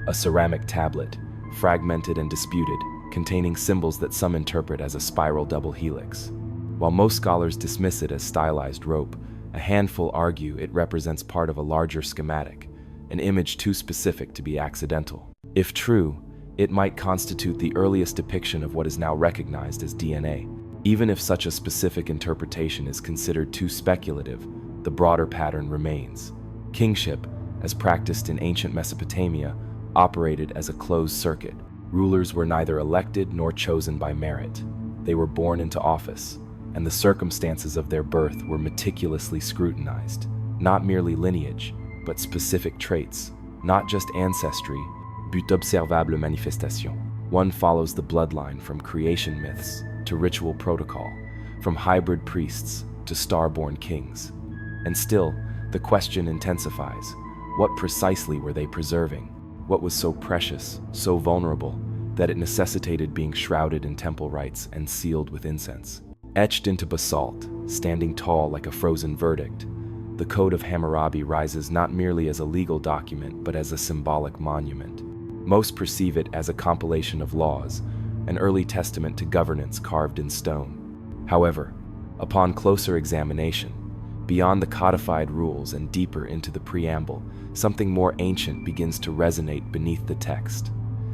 A ceramic tablet, fragmented and disputed, containing symbols that some interpret as a spiral double helix. While most scholars dismiss it as stylized rope, a handful argue it represents part of a larger schematic, an image too specific to be accidental. If true, it might constitute the earliest depiction of what is now recognized as DNA. Even if such a specific interpretation is considered too speculative, the broader pattern remains. Kingship, as practiced in ancient Mesopotamia, operated as a closed circuit. Rulers were neither elected nor chosen by merit. They were born into office, and the circumstances of their birth were meticulously scrutinized. Not merely lineage, but specific traits, not just ancestry, but observable manifestation. One follows the bloodline from creation myths to ritual protocol, from hybrid priests to star-born kings. And still, the question intensifies. What precisely were they preserving? What was so precious, so vulnerable, that it necessitated being shrouded in temple rites and sealed with incense? Etched into basalt, standing tall like a frozen verdict, the Code of Hammurabi rises not merely as a legal document, but as a symbolic monument. Most perceive it as a compilation of laws, an early testament to governance carved in stone. However, upon closer examination, beyond the codified rules and deeper into the preamble, something more ancient begins to resonate beneath the text,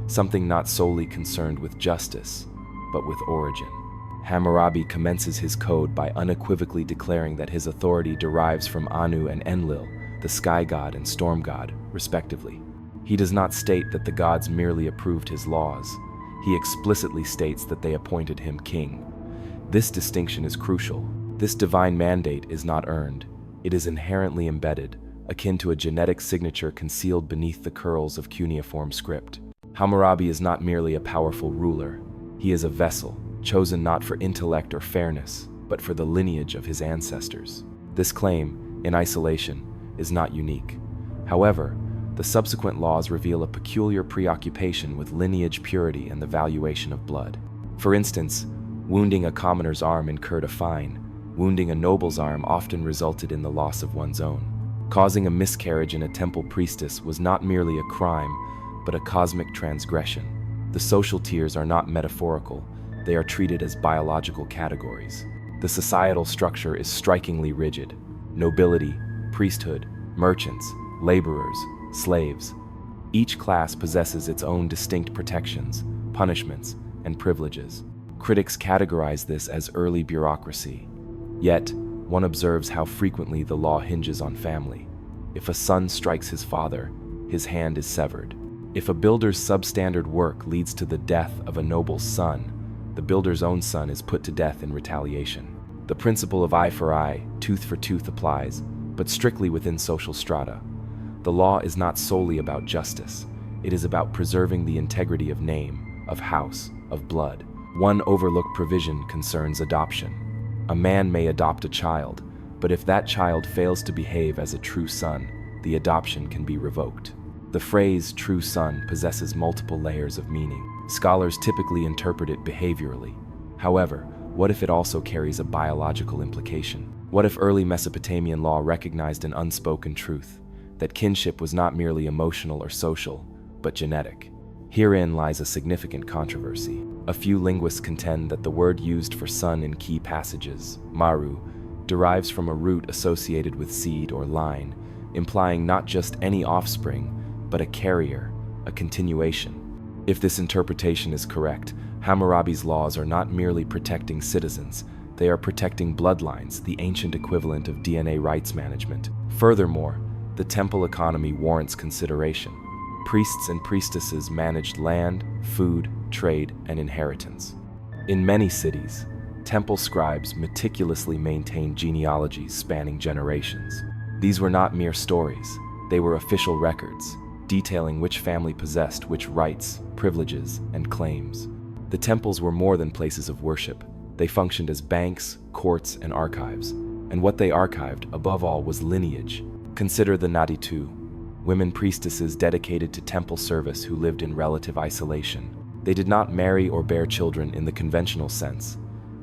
something not solely concerned with justice, but with origin. Hammurabi commences his code by unequivocally declaring that his authority derives from Anu and Enlil, the sky god and storm god, respectively. He does not state that the gods merely approved his laws. He explicitly states that they appointed him king. This distinction is crucial. This divine mandate is not earned. It is inherently embedded, akin to a genetic signature concealed beneath the curls of cuneiform script. Hammurabi is not merely a powerful ruler. He is a vessel, chosen not for intellect or fairness, but for the lineage of his ancestors. This claim, in isolation, is not unique. However, the subsequent laws reveal a peculiar preoccupation with lineage purity and the valuation of blood. For instance, wounding a commoner's arm incurred a fine. Wounding a noble's arm often resulted in the loss of one's own. Causing a miscarriage in a temple priestess was not merely a crime, but a cosmic transgression. The social tiers are not metaphorical. They are treated as biological categories. The societal structure is strikingly rigid. Nobility, priesthood, merchants, laborers, slaves. Each class possesses its own distinct protections, punishments, and privileges. Critics categorize this as early bureaucracy. Yet, one observes how frequently the law hinges on family. If a son strikes his father, his hand is severed. If a builder's substandard work leads to the death of a noble's son, the builder's own son is put to death in retaliation. The principle of eye for eye, tooth for tooth applies, but strictly within social strata. The law is not solely about justice. It is about preserving the integrity of name, of house, of blood. One overlooked provision concerns adoption. A man may adopt a child, but if that child fails to behave as a true son, the adoption can be revoked. The phrase true son possesses multiple layers of meaning. Scholars typically interpret it behaviorally. However, what if it also carries a biological implication? What if early Mesopotamian law recognized an unspoken truth, that kinship was not merely emotional or social, but genetic? Herein lies a significant controversy. A few linguists contend that the word used for son in key passages, maru, derives from a root associated with seed or line, implying not just any offspring, but a carrier, a continuation. If this interpretation is correct, Hammurabi's laws are not merely protecting citizens, they are protecting bloodlines, the ancient equivalent of DNA rights management. Furthermore, the temple economy warrants consideration. Priests and priestesses managed land, food, trade, and inheritance. In many cities, temple scribes meticulously maintained genealogies spanning generations. These were not mere stories, they were official records, detailing which family possessed which rights, privileges, and claims. The temples were more than places of worship. They functioned as banks, courts, and archives. And what they archived, above all, was lineage. Consider the Naditu, women priestesses dedicated to temple service who lived in relative isolation. They did not marry or bear children in the conventional sense,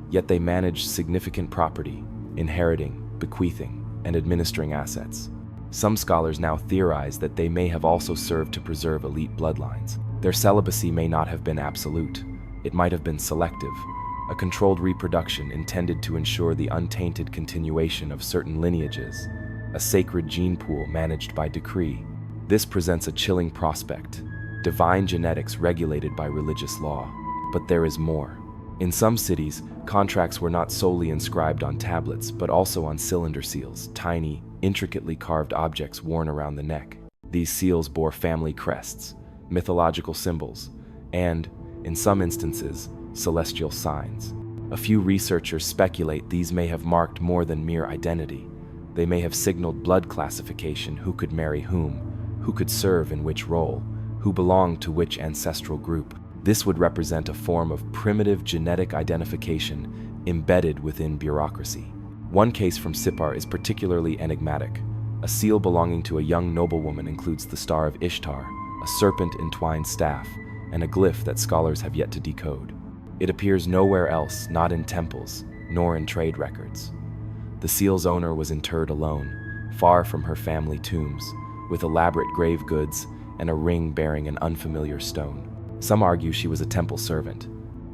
yet they managed significant property, inheriting, bequeathing, and administering assets. Some scholars now theorize that they may have also served to preserve elite bloodlines. Their celibacy may not have been absolute. It might have been selective, a controlled reproduction intended to ensure the untainted continuation of certain lineages, a sacred gene pool managed by decree. This presents a chilling prospect, divine genetics regulated by religious law. But there is more. In some cities, contracts were not solely inscribed on tablets, but also on cylinder seals, tiny, intricately carved objects worn around the neck. These seals bore family crests, mythological symbols, and, in some instances, celestial signs. A few researchers speculate these may have marked more than mere identity. They may have signaled blood classification, who could marry who could serve in which role, who belonged to which ancestral group. This would represent a form of primitive genetic identification embedded within bureaucracy. One case from Sippar is particularly enigmatic. A seal belonging to a young noblewoman includes the star of Ishtar, a serpent-entwined staff, and a glyph that scholars have yet to decode. It appears nowhere else, not in temples, nor in trade records. The seal's owner was interred alone, far from her family tombs, with elaborate grave goods and a ring bearing an unfamiliar stone. Some argue she was a temple servant.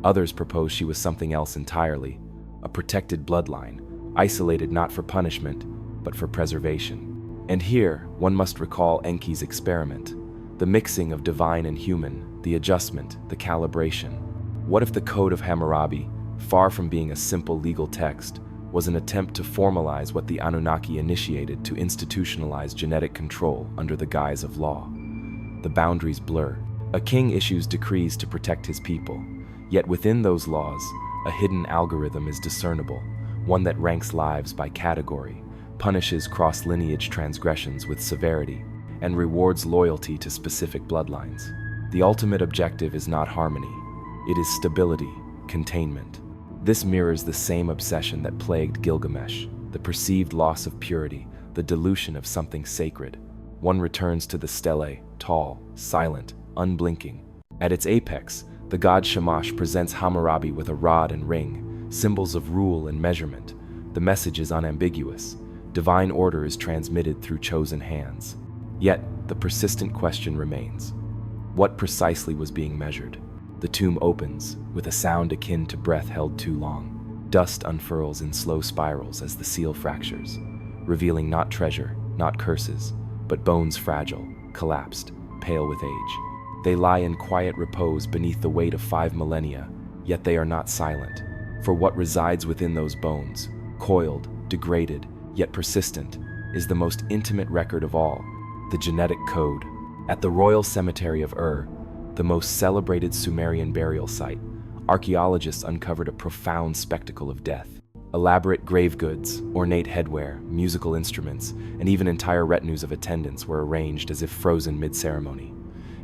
Others propose she was something else entirely, a protected bloodline, isolated not for punishment, but for preservation. And here, one must recall Enki's experiment, the mixing of divine and human, the adjustment, the calibration. What if the Code of Hammurabi, far from being a simple legal text, was an attempt to formalize what the Anunnaki initiated to institutionalize genetic control under the guise of law? The boundaries blur. A king issues decrees to protect his people, yet within those laws, a hidden algorithm is discernible, one that ranks lives by category, punishes cross-lineage transgressions with severity, and rewards loyalty to specific bloodlines. The ultimate objective is not harmony. It is stability, containment. This mirrors the same obsession that plagued Gilgamesh, the perceived loss of purity, the dilution of something sacred. One returns to the stele, tall, silent, unblinking. At its apex, the god Shamash presents Hammurabi with a rod and ring, symbols of rule and measurement. The message is unambiguous. Divine order is transmitted through chosen hands. Yet, the persistent question remains. What precisely was being measured? The tomb opens, with a sound akin to breath held too long. Dust unfurls in slow spirals as the seal fractures, revealing not treasure, not curses, but bones fragile, collapsed, pale with age. They lie in quiet repose beneath the weight of 5 millennia, yet they are not silent. For what resides within those bones, coiled, degraded, yet persistent, is the most intimate record of all, the genetic code. At the Royal Cemetery of Ur, the most celebrated Sumerian burial site, archaeologists uncovered a profound spectacle of death. Elaborate grave goods, ornate headwear, musical instruments, and even entire retinues of attendants were arranged as if frozen mid-ceremony.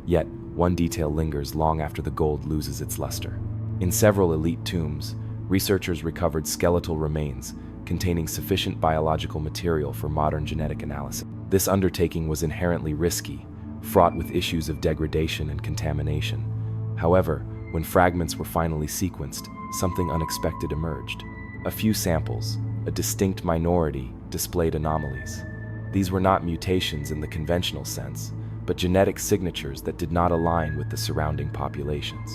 Yet, one detail lingers long after the gold loses its luster. In several elite tombs, researchers recovered skeletal remains containing sufficient biological material for modern genetic analysis. This undertaking was inherently risky, fraught with issues of degradation and contamination. However, when fragments were finally sequenced, something unexpected emerged. A few samples, a distinct minority, displayed anomalies. These were not mutations in the conventional sense, but genetic signatures that did not align with the surrounding populations.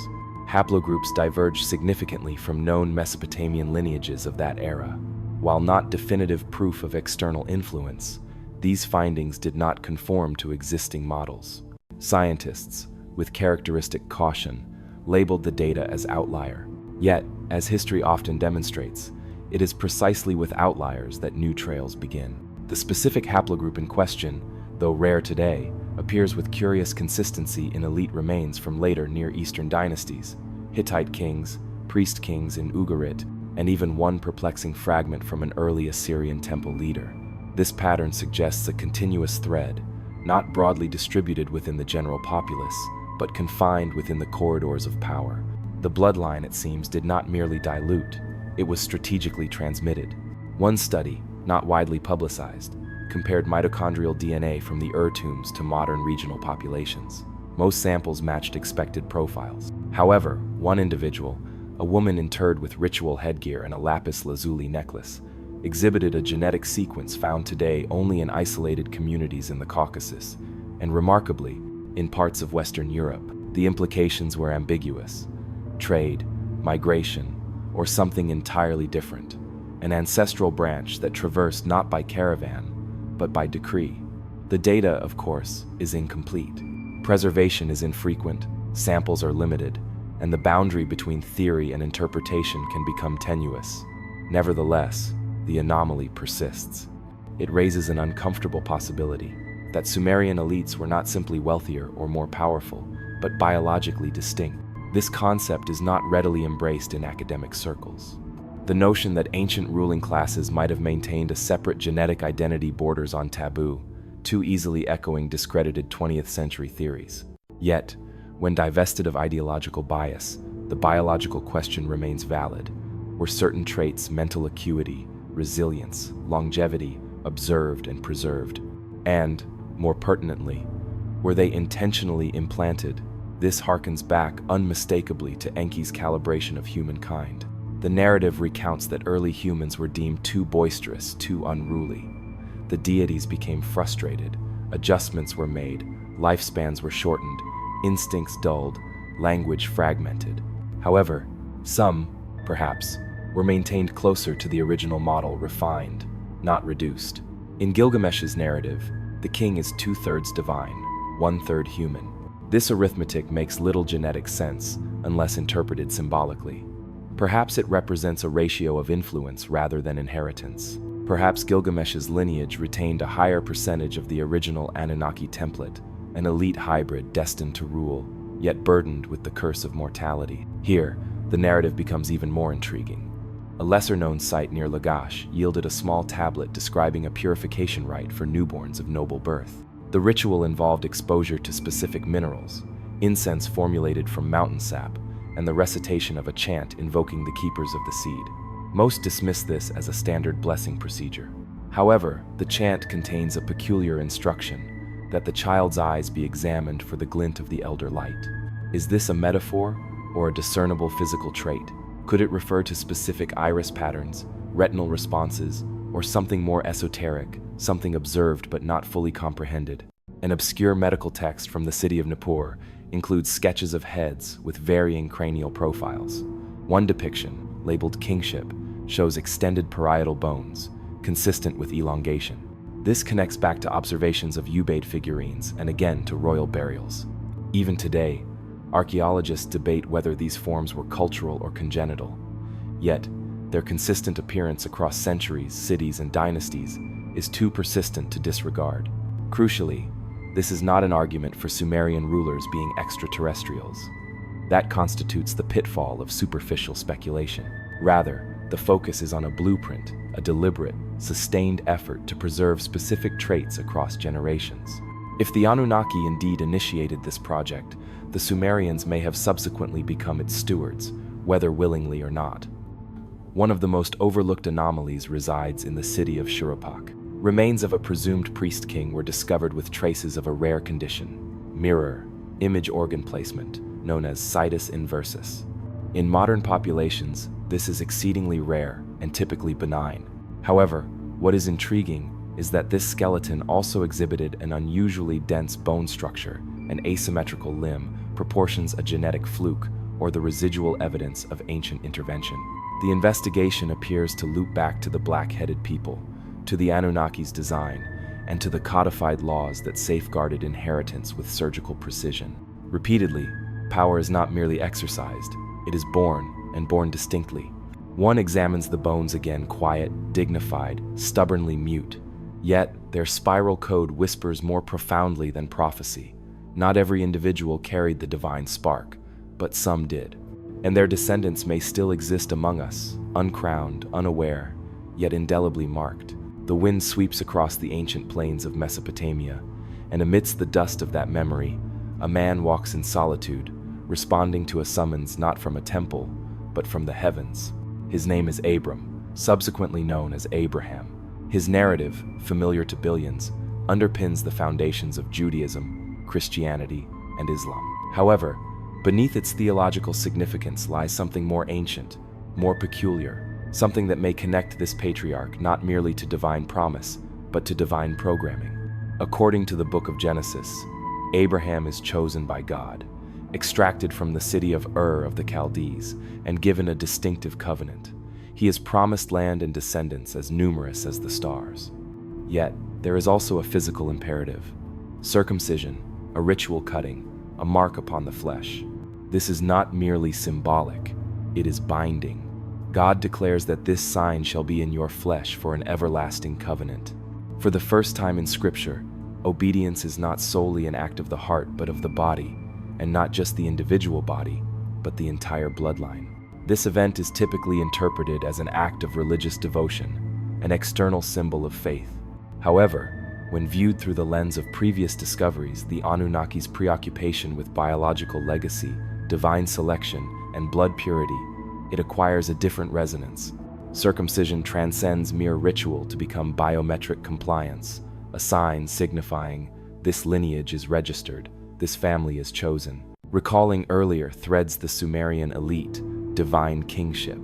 Haplogroups diverged significantly from known Mesopotamian lineages of that era. While not definitive proof of external influence, these findings did not conform to existing models. Scientists, with characteristic caution, labeled the data as outlier. Yet, as history often demonstrates, it is precisely with outliers that new trails begin. The specific haplogroup in question, though rare today, appears with curious consistency in elite remains from later Near Eastern dynasties, Hittite kings, priest kings in Ugarit, and even one perplexing fragment from an early Assyrian temple leader. This pattern suggests a continuous thread, not broadly distributed within the general populace, but confined within the corridors of power. The bloodline, it seems, did not merely dilute, it was strategically transmitted. One study, not widely publicized, compared mitochondrial DNA from the tombs to modern regional populations. Most samples matched expected profiles. However, one individual, a woman interred with ritual headgear and a lapis lazuli necklace, exhibited a genetic sequence found today only in isolated communities in the Caucasus, and remarkably, in parts of Western Europe. The implications were ambiguous: trade, migration, or something entirely different. An ancestral branch that traversed not by caravan, but by decree. The data, of course, is incomplete. Preservation is infrequent, samples are limited, and the boundary between theory and interpretation can become tenuous. Nevertheless, the anomaly persists. It raises an uncomfortable possibility that Sumerian elites were not simply wealthier or more powerful, but biologically distinct. This concept is not readily embraced in academic circles. The notion that ancient ruling classes might have maintained a separate genetic identity borders on taboo, too easily echoing discredited 20th century theories. Yet, when divested of ideological bias, the biological question remains valid. Were certain traits, mental acuity, resilience, longevity, observed and preserved? And, more pertinently, were they intentionally implanted? This harkens back unmistakably to Enki's calibration of humankind. The narrative recounts that early humans were deemed too boisterous, too unruly. The deities became frustrated, adjustments were made, lifespans were shortened, instincts dulled, language fragmented. However, some, perhaps, were maintained closer to the original model, refined, not reduced. In Gilgamesh's narrative, the king is 2/3 divine, 1/3 human. This arithmetic makes little genetic sense unless interpreted symbolically. Perhaps it represents a ratio of influence rather than inheritance. Perhaps Gilgamesh's lineage retained a higher percentage of the original Anunnaki template, an elite hybrid destined to rule, yet burdened with the curse of mortality. Here, the narrative becomes even more intriguing. A lesser-known site near Lagash yielded a small tablet describing a purification rite for newborns of noble birth. The ritual involved exposure to specific minerals, incense formulated from mountain sap, and the recitation of a chant invoking the keepers of the seed. Most dismiss this as a standard blessing procedure. However, the chant contains a peculiar instruction that the child's eyes be examined for the glint of the elder light. Is this a metaphor or a discernible physical trait? Could it refer to specific iris patterns, retinal responses, or something more esoteric, something observed but not fully comprehended? An obscure medical text from the city of Nippur includes sketches of heads with varying cranial profiles. One depiction, labeled kingship, shows extended parietal bones, consistent with elongation. This connects back to observations of Ubaid figurines and again to royal burials. Even today, archaeologists debate whether these forms were cultural or congenital. Yet, their consistent appearance across centuries, cities, and dynasties is too persistent to disregard. Crucially, this is not an argument for Sumerian rulers being extraterrestrials. That constitutes the pitfall of superficial speculation. Rather, the focus is on a blueprint, a deliberate, sustained effort to preserve specific traits across generations. If the Anunnaki indeed initiated this project, the Sumerians may have subsequently become its stewards, whether willingly or not. One of the most overlooked anomalies resides in the city of Shuruppak. Remains of a presumed priest-king were discovered with traces of a rare condition, mirror, image organ placement, known as situs inversus. In modern populations, this is exceedingly rare and typically benign. However, what is intriguing is that this skeleton also exhibited an unusually dense bone structure, an asymmetrical limb, proportions a genetic fluke, or the residual evidence of ancient intervention. The investigation appears to loop back to the black-headed people, to the Anunnaki's design, and to the codified laws that safeguarded inheritance with surgical precision. Repeatedly, power is not merely exercised, it is born, and born distinctly. One examines the bones again, quiet, dignified, stubbornly mute. Yet, their spiral code whispers more profoundly than prophecy. Not every individual carried the divine spark, but some did. And their descendants may still exist among us, uncrowned, unaware, yet indelibly marked. The wind sweeps across the ancient plains of Mesopotamia, and amidst the dust of that memory, a man walks in solitude, responding to a summons not from a temple, but from the heavens. His name is Abram, subsequently known as Abraham. His narrative, familiar to billions, underpins the foundations of Judaism, Christianity, and Islam. However, beneath its theological significance lies something more ancient, more peculiar, something that may connect this patriarch not merely to divine promise, but to divine programming. According to the book of Genesis, Abraham is chosen by God, extracted from the city of Ur of the Chaldees, and given a distinctive covenant. He is promised land and descendants as numerous as the stars. Yet, there is also a physical imperative: circumcision, a ritual cutting, a mark upon the flesh. This is not merely symbolic, it is binding. God declares that this sign shall be in your flesh for an everlasting covenant. For the first time in Scripture, obedience is not solely an act of the heart but of the body, and not just the individual body, but the entire bloodline. This event is typically interpreted as an act of religious devotion, an external symbol of faith. However, when viewed through the lens of previous discoveries, the Anunnaki's preoccupation with biological legacy, divine selection, and blood purity, it acquires a different resonance. Circumcision transcends mere ritual to become biometric compliance, a sign signifying this lineage is registered, this family is chosen. Recalling earlier threads the Sumerian elite, divine kingship,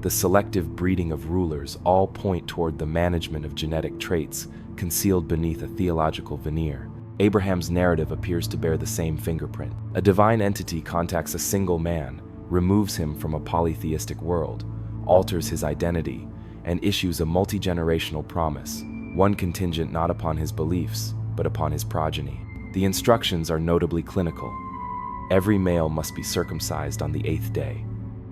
the selective breeding of rulers all point toward the management of genetic traits concealed beneath a theological veneer. Abraham's narrative appears to bear the same fingerprint. A divine entity contacts a single man, removes him from a polytheistic world, alters his identity, and issues a multi-generational promise, one contingent not upon his beliefs, but upon his progeny. The instructions are notably clinical. Every male must be circumcised on the 8th day.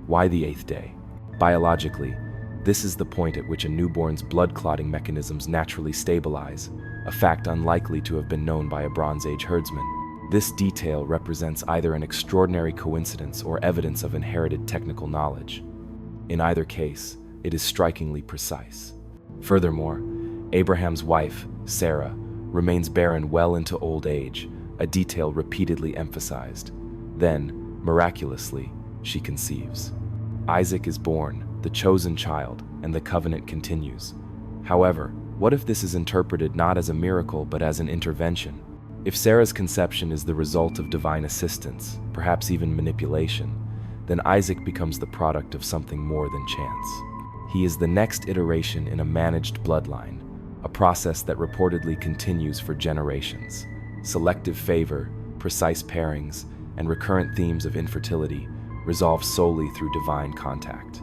Why the 8th day? Biologically, this is the point at which a newborn's blood clotting mechanisms naturally stabilize, a fact unlikely to have been known by a Bronze Age herdsman. This detail represents either an extraordinary coincidence or evidence of inherited technical knowledge. In either case, it is strikingly precise. Furthermore, Abraham's wife, Sarah, remains barren well into old age, a detail repeatedly emphasized. Then, miraculously, she conceives. Isaac is born, the chosen child, and the covenant continues. However, what if this is interpreted not as a miracle but as an intervention? If Sarah's conception is the result of divine assistance, perhaps even manipulation, then Isaac becomes the product of something more than chance. He is the next iteration in a managed bloodline, a process that reportedly continues for generations. Selective favor, precise pairings, and recurrent themes of infertility resolve solely through divine contact.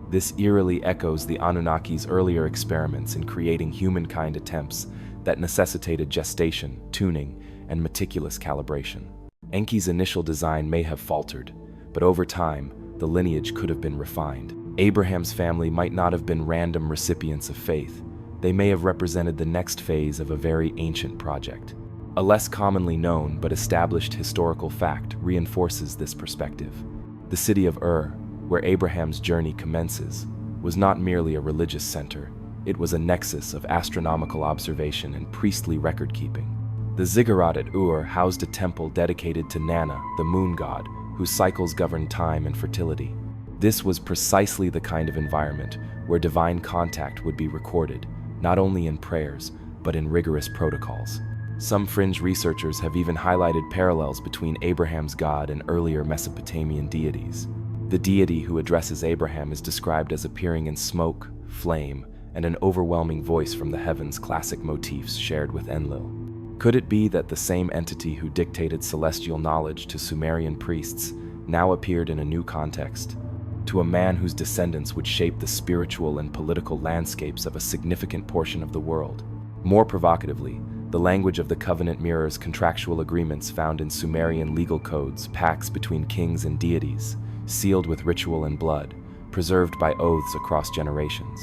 This eerily echoes the Anunnaki's earlier experiments in creating humankind attempts that necessitated gestation, tuning, and meticulous calibration. Enki's initial design may have faltered, but over time, the lineage could have been refined. Abraham's family might not have been random recipients of faith. They may have represented the next phase of a very ancient project. A less commonly known but established historical fact reinforces this perspective. The city of Ur, where Abraham's journey commences, was not merely a religious center. It was a nexus of astronomical observation and priestly record-keeping. The ziggurat at Ur housed a temple dedicated to Nana, the moon god, whose cycles governed time and fertility. This was precisely the kind of environment where divine contact would be recorded, not only in prayers, but in rigorous protocols. Some fringe researchers have even highlighted parallels between Abraham's God and earlier Mesopotamian deities. The deity who addresses Abraham is described as appearing in smoke, flame, and an overwhelming voice from the heavens, classic motifs shared with Enlil. Could it be that the same entity who dictated celestial knowledge to Sumerian priests now appeared in a new context, to a man whose descendants would shape the spiritual and political landscapes of a significant portion of the world? More provocatively, the language of the covenant mirrors contractual agreements found in Sumerian legal codes, pacts between kings and deities, sealed with ritual and blood, preserved by oaths across generations.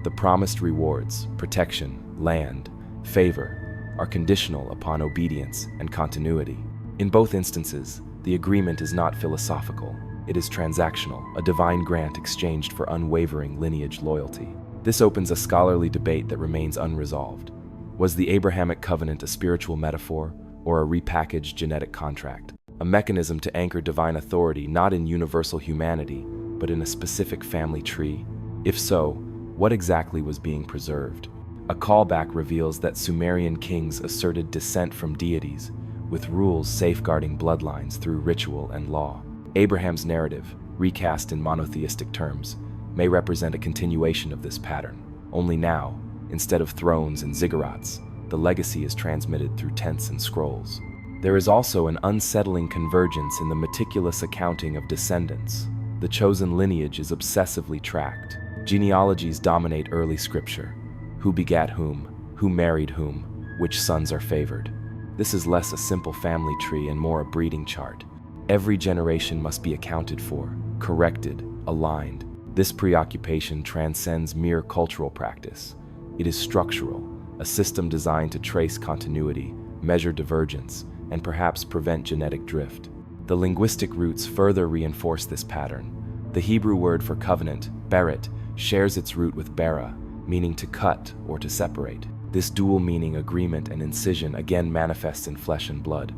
The promised rewards, protection, land, favor, are conditional upon obedience and continuity. In both instances, the agreement is not philosophical. It is transactional, a divine grant exchanged for unwavering lineage loyalty. This opens a scholarly debate that remains unresolved. Was the Abrahamic covenant a spiritual metaphor, or a repackaged genetic contract, a mechanism to anchor divine authority not in universal humanity, but in a specific family tree? If so, what exactly was being preserved? A callback reveals that Sumerian kings asserted descent from deities, with rules safeguarding bloodlines through ritual and law. Abraham's narrative, recast in monotheistic terms, may represent a continuation of this pattern. Only now, instead of thrones and ziggurats, the legacy is transmitted through tents and scrolls. There is also an unsettling convergence in the meticulous accounting of descendants. The chosen lineage is obsessively tracked. Genealogies dominate early scripture. Who begat whom? Who married whom? Which sons are favored? This is less a simple family tree and more a breeding chart. Every generation must be accounted for, corrected, aligned. This preoccupation transcends mere cultural practice. It is structural, a system designed to trace continuity, measure divergence, and perhaps prevent genetic drift. The linguistic roots further reinforce this pattern. The Hebrew word for covenant, beret, shares its root with bara, meaning to cut or to separate. This dual meaning, agreement and incision, again manifests in flesh and blood.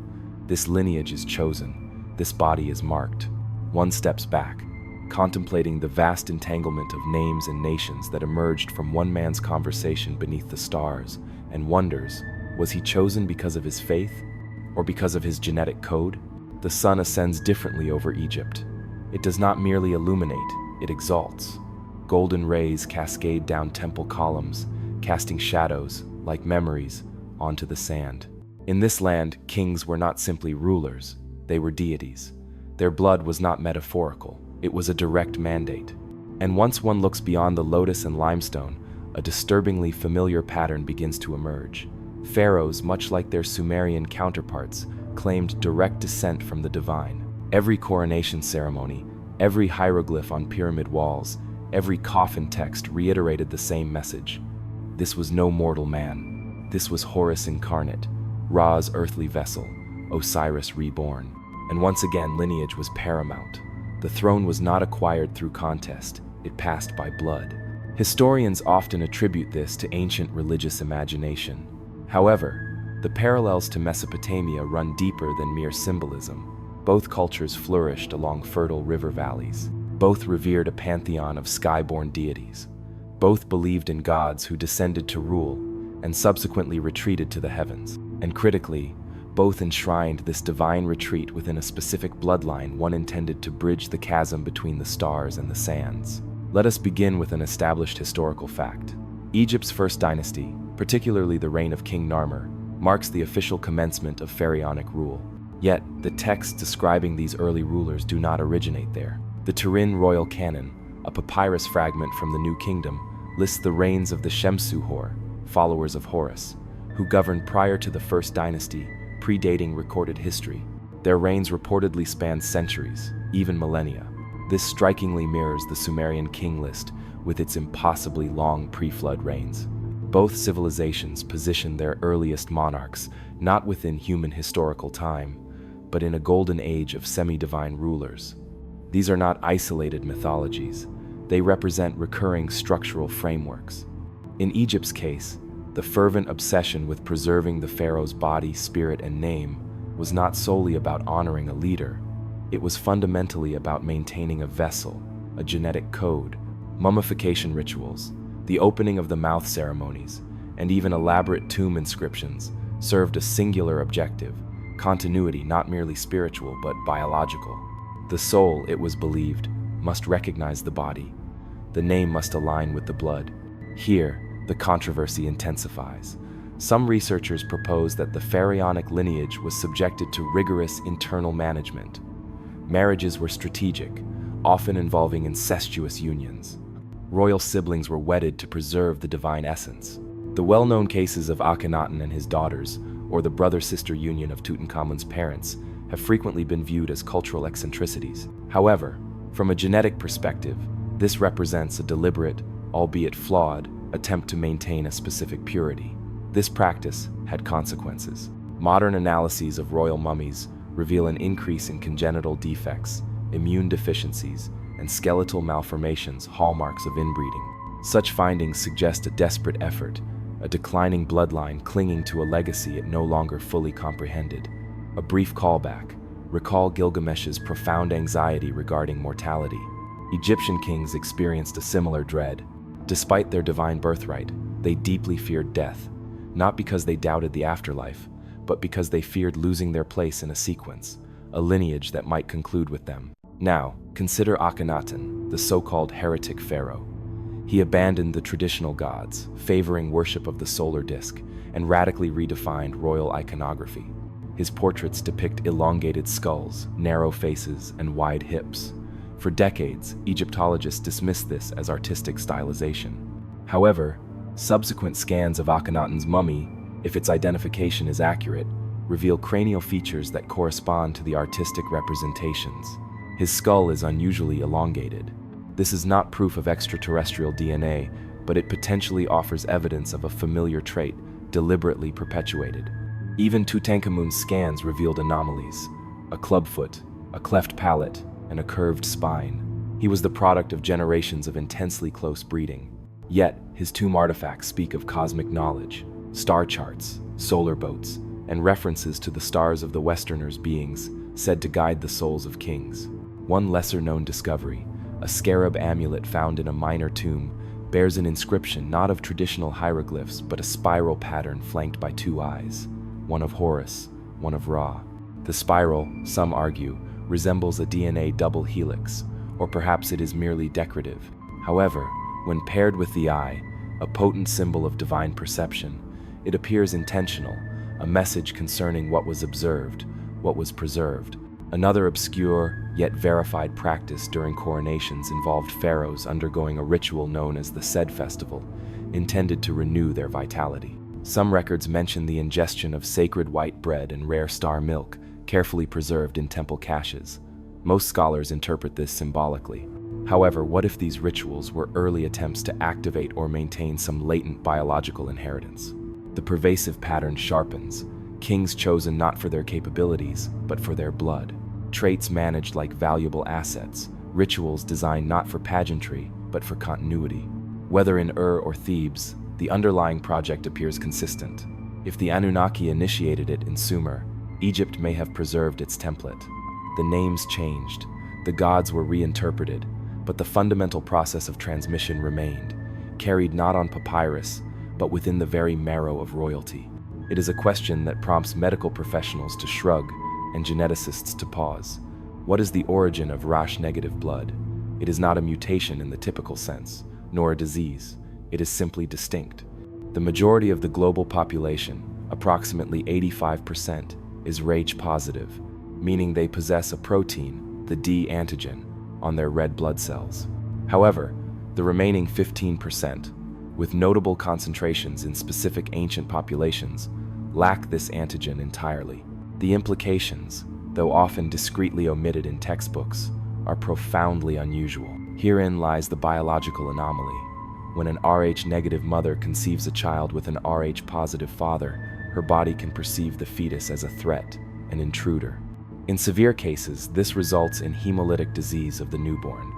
This lineage is chosen. This body is marked. One steps back, contemplating the vast entanglement of names and nations that emerged from one man's conversation beneath the stars, and wonders, was he chosen because of his faith or because of his genetic code? The sun ascends differently over Egypt. It does not merely illuminate, it exalts. Golden rays cascade down temple columns, casting shadows, like memories, onto the sand. In this land, kings were not simply rulers, they were deities. Their blood was not metaphorical, it was a direct mandate. And once one looks beyond the lotus and limestone, a disturbingly familiar pattern begins to emerge. Pharaohs, much like their Sumerian counterparts, claimed direct descent from the divine. Every coronation ceremony, every hieroglyph on pyramid walls, every coffin text reiterated the same message. This was no mortal man. This was Horus incarnate, Ra's earthly vessel, Osiris reborn. And once again, lineage was paramount. The throne was not acquired through contest, it passed by blood. Historians often attribute this to ancient religious imagination. However, the parallels to Mesopotamia run deeper than mere symbolism. Both cultures flourished along fertile river valleys. Both revered a pantheon of sky-born deities. Both believed in gods who descended to rule and subsequently retreated to the heavens. And critically, both enshrined this divine retreat within a specific bloodline, one intended to bridge the chasm between the stars and the sands. Let us begin with an established historical fact. Egypt's first dynasty, particularly the reign of King Narmer, marks the official commencement of pharaonic rule. Yet, the texts describing these early rulers do not originate there. The Turin Royal Canon, a papyrus fragment from the New Kingdom, lists the reigns of the Shemsu-Hor, followers of Horus, who governed prior to the First Dynasty, predating recorded history. Their reigns reportedly spanned centuries, even millennia. This strikingly mirrors the Sumerian king list with its impossibly long pre-flood reigns. Both civilizations positioned their earliest monarchs not within human historical time, but in a golden age of semi-divine rulers. These are not isolated mythologies. They represent recurring structural frameworks. In Egypt's case, the fervent obsession with preserving the pharaoh's body, spirit, and name was not solely about honoring a leader. It was fundamentally about maintaining a vessel, a genetic code, mummification rituals, the opening of the mouth ceremonies, and even elaborate tomb inscriptions served a singular objective: continuity, not merely spiritual but biological. The soul, it was believed, must recognize the body. The name must align with the blood. Here, the controversy intensifies. Some researchers propose that the pharaonic lineage was subjected to rigorous internal management. Marriages were strategic, often involving incestuous unions. Royal siblings were wedded to preserve the divine essence. The well-known cases of Akhenaten and his daughters, or the brother-sister union of Tutankhamun's parents, have frequently been viewed as cultural eccentricities. However, from a genetic perspective, this represents a deliberate, albeit flawed, attempt to maintain a specific purity. This practice had consequences. Modern analyses of royal mummies reveal an increase in congenital defects, immune deficiencies, and skeletal malformations, hallmarks of inbreeding. Such findings suggest a desperate effort, a declining bloodline clinging to a legacy it no longer fully comprehended. A brief callback. Recall Gilgamesh's profound anxiety regarding mortality. Egyptian kings experienced a similar dread. Despite their divine birthright, they deeply feared death, not because they doubted the afterlife, but because they feared losing their place in a sequence, a lineage that might conclude with them. Now, consider Akhenaten, the so-called heretic pharaoh. He abandoned the traditional gods, favoring worship of the solar disk, and radically redefined royal iconography. His portraits depict elongated skulls, narrow faces, and wide hips. For decades, Egyptologists dismissed this as artistic stylization. However, subsequent scans of Akhenaten's mummy, if its identification is accurate, reveal cranial features that correspond to the artistic representations. His skull is unusually elongated. This is not proof of extraterrestrial DNA, but it potentially offers evidence of a familiar trait deliberately perpetuated. Even Tutankhamun's scans revealed anomalies: a clubfoot, a cleft palate, and a curved spine. He was the product of generations of intensely close breeding. Yet, his tomb artifacts speak of cosmic knowledge, star charts, solar boats, and references to the stars of the Westerners' beings said to guide the souls of kings. One lesser-known discovery, a scarab amulet found in a minor tomb, bears an inscription not of traditional hieroglyphs but a spiral pattern flanked by two eyes, one of Horus, one of Ra. The spiral, some argue, resembles a DNA double helix, or perhaps it is merely decorative. However, when paired with the eye, a potent symbol of divine perception, it appears intentional, a message concerning what was observed, what was preserved. Another obscure, yet verified practice during coronations involved pharaohs undergoing a ritual known as the Sed Festival, intended to renew their vitality. Some records mention the ingestion of sacred white bread and rare star milk, carefully preserved in temple caches. Most scholars interpret this symbolically. However, what if these rituals were early attempts to activate or maintain some latent biological inheritance? The pervasive pattern sharpens. Kings chosen not for their capabilities, but for their blood. Traits managed like valuable assets. Rituals designed not for pageantry, but for continuity. Whether in Ur or Thebes, the underlying project appears consistent. If the Anunnaki initiated it in Sumer, Egypt may have preserved its template. The names changed, the gods were reinterpreted, but the fundamental process of transmission remained, carried not on papyrus, but within the very marrow of royalty. It is a question that prompts medical professionals to shrug and geneticists to pause. What is the origin of Rosh-negative blood? It is not a mutation in the typical sense, nor a disease. It is simply distinct. The majority of the global population, approximately 85%, is Rh positive, meaning they possess a protein, the D antigen, on their red blood cells. However, the remaining 15%, with notable concentrations in specific ancient populations, lack this antigen entirely. The implications, though often discreetly omitted in textbooks, are profoundly unusual. Herein lies the biological anomaly. When an Rh-negative mother conceives a child with an Rh-positive father, her body can perceive the fetus as a threat, an intruder. In severe cases, this results in hemolytic disease of the newborn.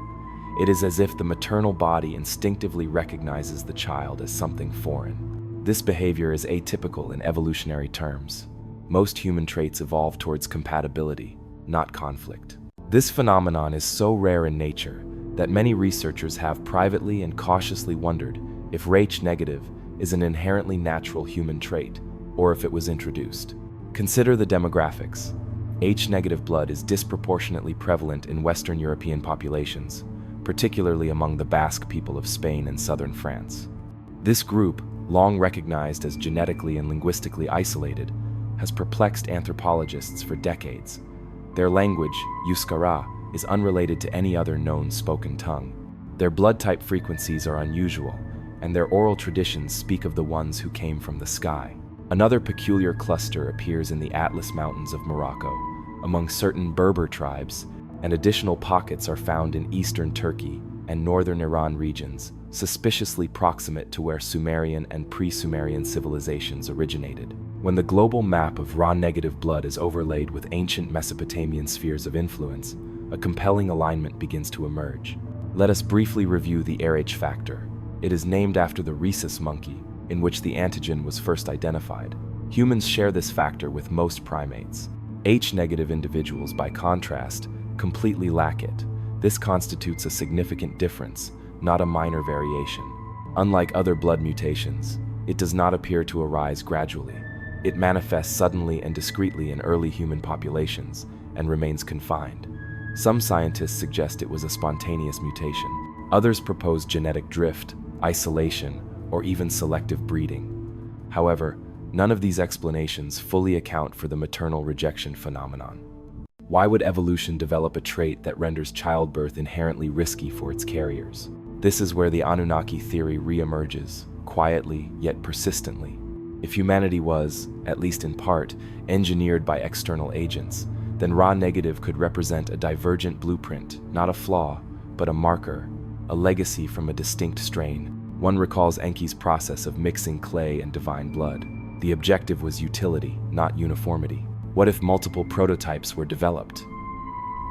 It is as if the maternal body instinctively recognizes the child as something foreign. This behavior is atypical in evolutionary terms. Most human traits evolve towards compatibility, not conflict. This phenomenon is so rare in nature that many researchers have privately and cautiously wondered if Rh-negative is an inherently natural human trait, or if it was introduced. Consider the demographics. H-negative blood is disproportionately prevalent in Western European populations, particularly among the Basque people of Spain and southern France. This group, long recognized as genetically and linguistically isolated, has perplexed anthropologists for decades. Their language, Euskara, is unrelated to any other known spoken tongue. Their blood type frequencies are unusual, and their oral traditions speak of the ones who came from the sky. Another peculiar cluster appears in the Atlas Mountains of Morocco, among certain Berber tribes, and additional pockets are found in eastern Turkey and northern Iran regions, suspiciously proximate to where Sumerian and pre-Sumerian civilizations originated. When the global map of Ra-negative blood is overlaid with ancient Mesopotamian spheres of influence, a compelling alignment begins to emerge. Let us briefly review the RH factor. It is named after the rhesus monkey, in which the antigen was first identified. Humans share this factor with most primates. H-negative individuals, by contrast, completely lack it. This constitutes a significant difference, not a minor variation. Unlike other blood mutations, it does not appear to arise gradually. It manifests suddenly and discreetly in early human populations and remains confined. Some scientists suggest it was a spontaneous mutation. Others propose genetic drift, isolation, or even selective breeding. However, none of these explanations fully account for the maternal rejection phenomenon. Why would evolution develop a trait that renders childbirth inherently risky for its carriers? This is where the Anunnaki theory re-emerges, quietly yet persistently. If humanity was, at least in part, engineered by external agents, then Ra-negative could represent a divergent blueprint, not a flaw, but a marker, a legacy from a distinct strain. One recalls Enki's process of mixing clay and divine blood. The objective was utility, not uniformity. What if multiple prototypes were developed?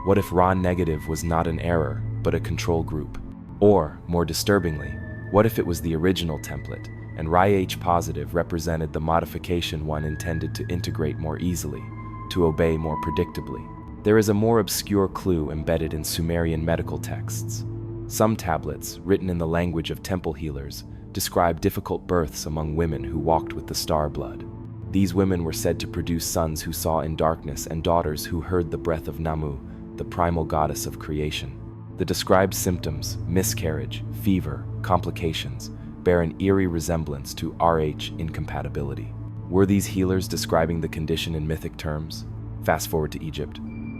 What if Ra-negative was not an error, but a control group? Or, more disturbingly, what if it was the original template, and Ra-H-positive represented the modification one intended to integrate more easily, to obey more predictably? There is a more obscure clue embedded in Sumerian medical texts. Some tablets, written in the language of temple healers, describe difficult births among women who walked with the star blood. These women were said to produce sons who saw in darkness and daughters who heard the breath of Namu, the primal goddess of creation. The described symptoms, miscarriage, fever, complications, bear an eerie resemblance to Rh incompatibility. Were these healers describing the condition in mythic terms? Fast forward to Egypt.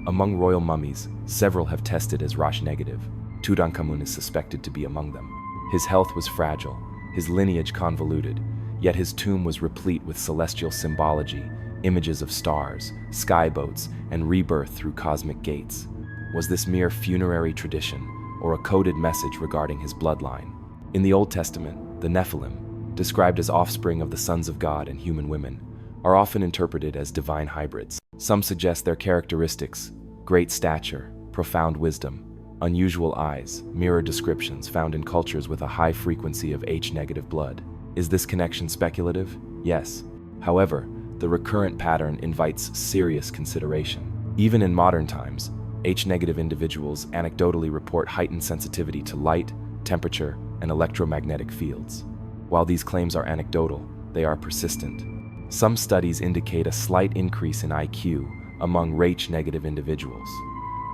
Among royal mummies, several have tested as Rosh-negative. Tutankhamun is suspected to be among them. His health was fragile, his lineage convoluted, yet his tomb was replete with celestial symbology, images of stars, skyboats, and rebirth through cosmic gates. Was this mere funerary tradition, or a coded message regarding his bloodline? In the Old Testament, the Nephilim, described as offspring of the sons of God and human women, are often interpreted as divine hybrids. Some suggest their characteristics, great stature, profound wisdom, unusual eyes, mirror descriptions found in cultures with a high frequency of H-negative blood. Is this connection speculative? Yes. However, the recurrent pattern invites serious consideration. Even in modern times, H-negative individuals anecdotally report heightened sensitivity to light, temperature, and electromagnetic fields. While these claims are anecdotal, they are persistent. Some studies indicate a slight increase in IQ among H-negative individuals.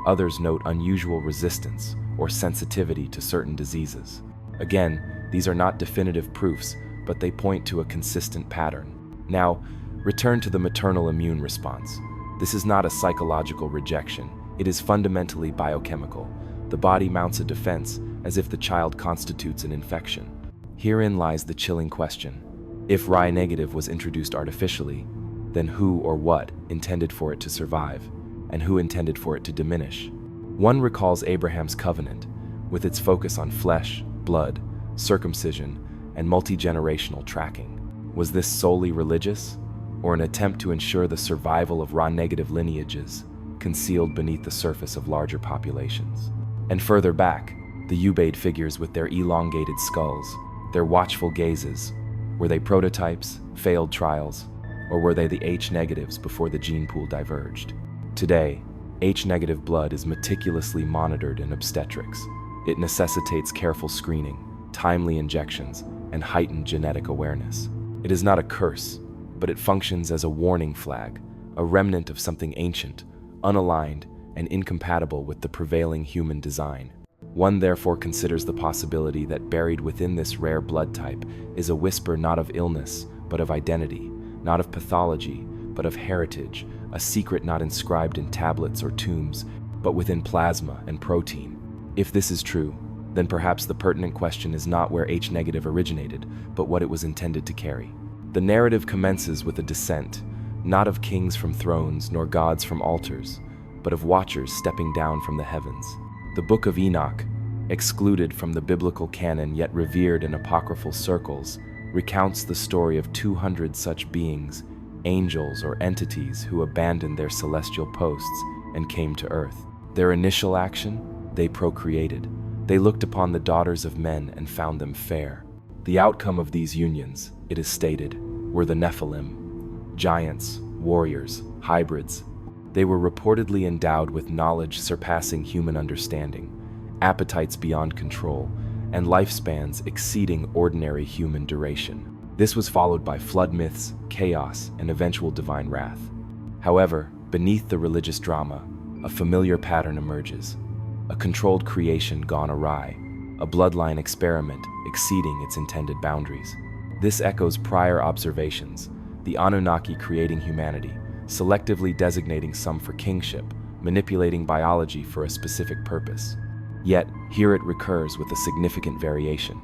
Others note unusual resistance or sensitivity to certain diseases. Again, these are not definitive proofs, but they point to a consistent pattern. Now, return to the maternal immune response. This is not a psychological rejection. It is fundamentally biochemical. The body mounts a defense as if the child constitutes an infection. Herein lies the chilling question. If Ra-negative was introduced artificially, then who or what intended for it to survive, and who intended for it to diminish? One recalls Abraham's covenant, with its focus on flesh, blood, circumcision, and multi-generational tracking. Was this solely religious, or an attempt to ensure the survival of Ra-negative lineages concealed beneath the surface of larger populations? And further back, the Ubaid figures with their elongated skulls, their watchful gazes, were they prototypes, failed trials, or were they the H-negatives before the gene pool diverged? Today, H-negative blood is meticulously monitored in obstetrics. It necessitates careful screening, timely injections, and heightened genetic awareness. It is not a curse, but it functions as a warning flag, a remnant of something ancient, unaligned, and incompatible with the prevailing human design. One therefore considers the possibility that buried within this rare blood type is a whisper not of illness, but of identity, not of pathology, but of heritage, a secret not inscribed in tablets or tombs, but within plasma and protein. If this is true, then perhaps the pertinent question is not where H-negative originated, but what it was intended to carry. The narrative commences with a descent, not of kings from thrones nor gods from altars, but of watchers stepping down from the heavens. The Book of Enoch, excluded from the biblical canon yet revered in apocryphal circles, recounts the story of 200 such beings, angels or entities who abandoned their celestial posts and came to earth. Their initial action? They procreated. They looked upon the daughters of men and found them fair. The outcome of these unions, it is stated, were the Nephilim, giants, warriors, hybrids. They were reportedly endowed with knowledge surpassing human understanding, appetites beyond control, and lifespans exceeding ordinary human duration. This was followed by flood myths, chaos, and eventual divine wrath. However, beneath the religious drama, a familiar pattern emerges. A controlled creation gone awry, a bloodline experiment exceeding its intended boundaries. This echoes prior observations, the Anunnaki creating humanity, selectively designating some for kingship, manipulating biology for a specific purpose. Yet, here it recurs with a significant variation.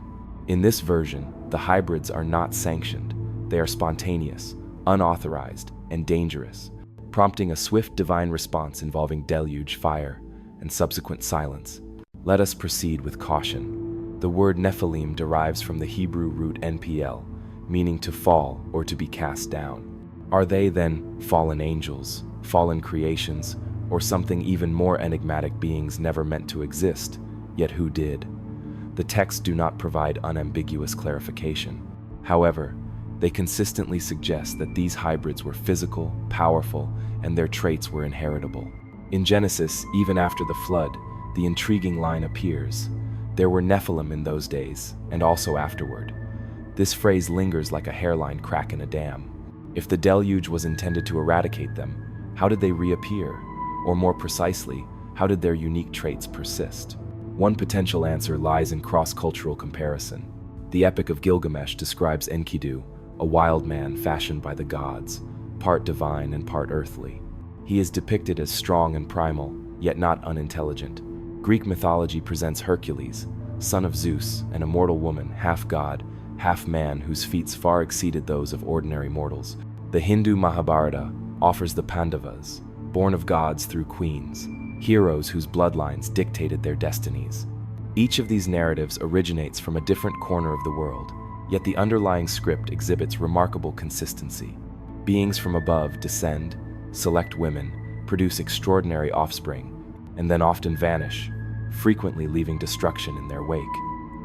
In this version, the hybrids are not sanctioned. They are spontaneous, unauthorized, and dangerous, prompting a swift divine response involving deluge, fire, and subsequent silence. Let us proceed with caution. The word Nephilim derives from the Hebrew root NPL, meaning to fall or to be cast down. Are they then fallen angels, fallen creations, or something even more enigmatic, beings never meant to exist, yet who did? The texts do not provide unambiguous clarification. However, they consistently suggest that these hybrids were physical, powerful, and their traits were inheritable. In Genesis, even after the flood, the intriguing line appears. There were Nephilim in those days, and also afterward. This phrase lingers like a hairline crack in a dam. If the deluge was intended to eradicate them, how did they reappear? Or more precisely, how did their unique traits persist? One potential answer lies in cross-cultural comparison. The Epic of Gilgamesh describes Enkidu, a wild man fashioned by the gods, part divine and part earthly. He is depicted as strong and primal, yet not unintelligent. Greek mythology presents Hercules, son of Zeus, an immortal woman, half god, half man, whose feats far exceeded those of ordinary mortals. The Hindu Mahabharata offers the Pandavas, born of gods through queens, heroes whose bloodlines dictated their destinies. Each of these narratives originates from a different corner of the world, yet the underlying script exhibits remarkable consistency. Beings from above descend, select women, produce extraordinary offspring, and then often vanish, frequently leaving destruction in their wake.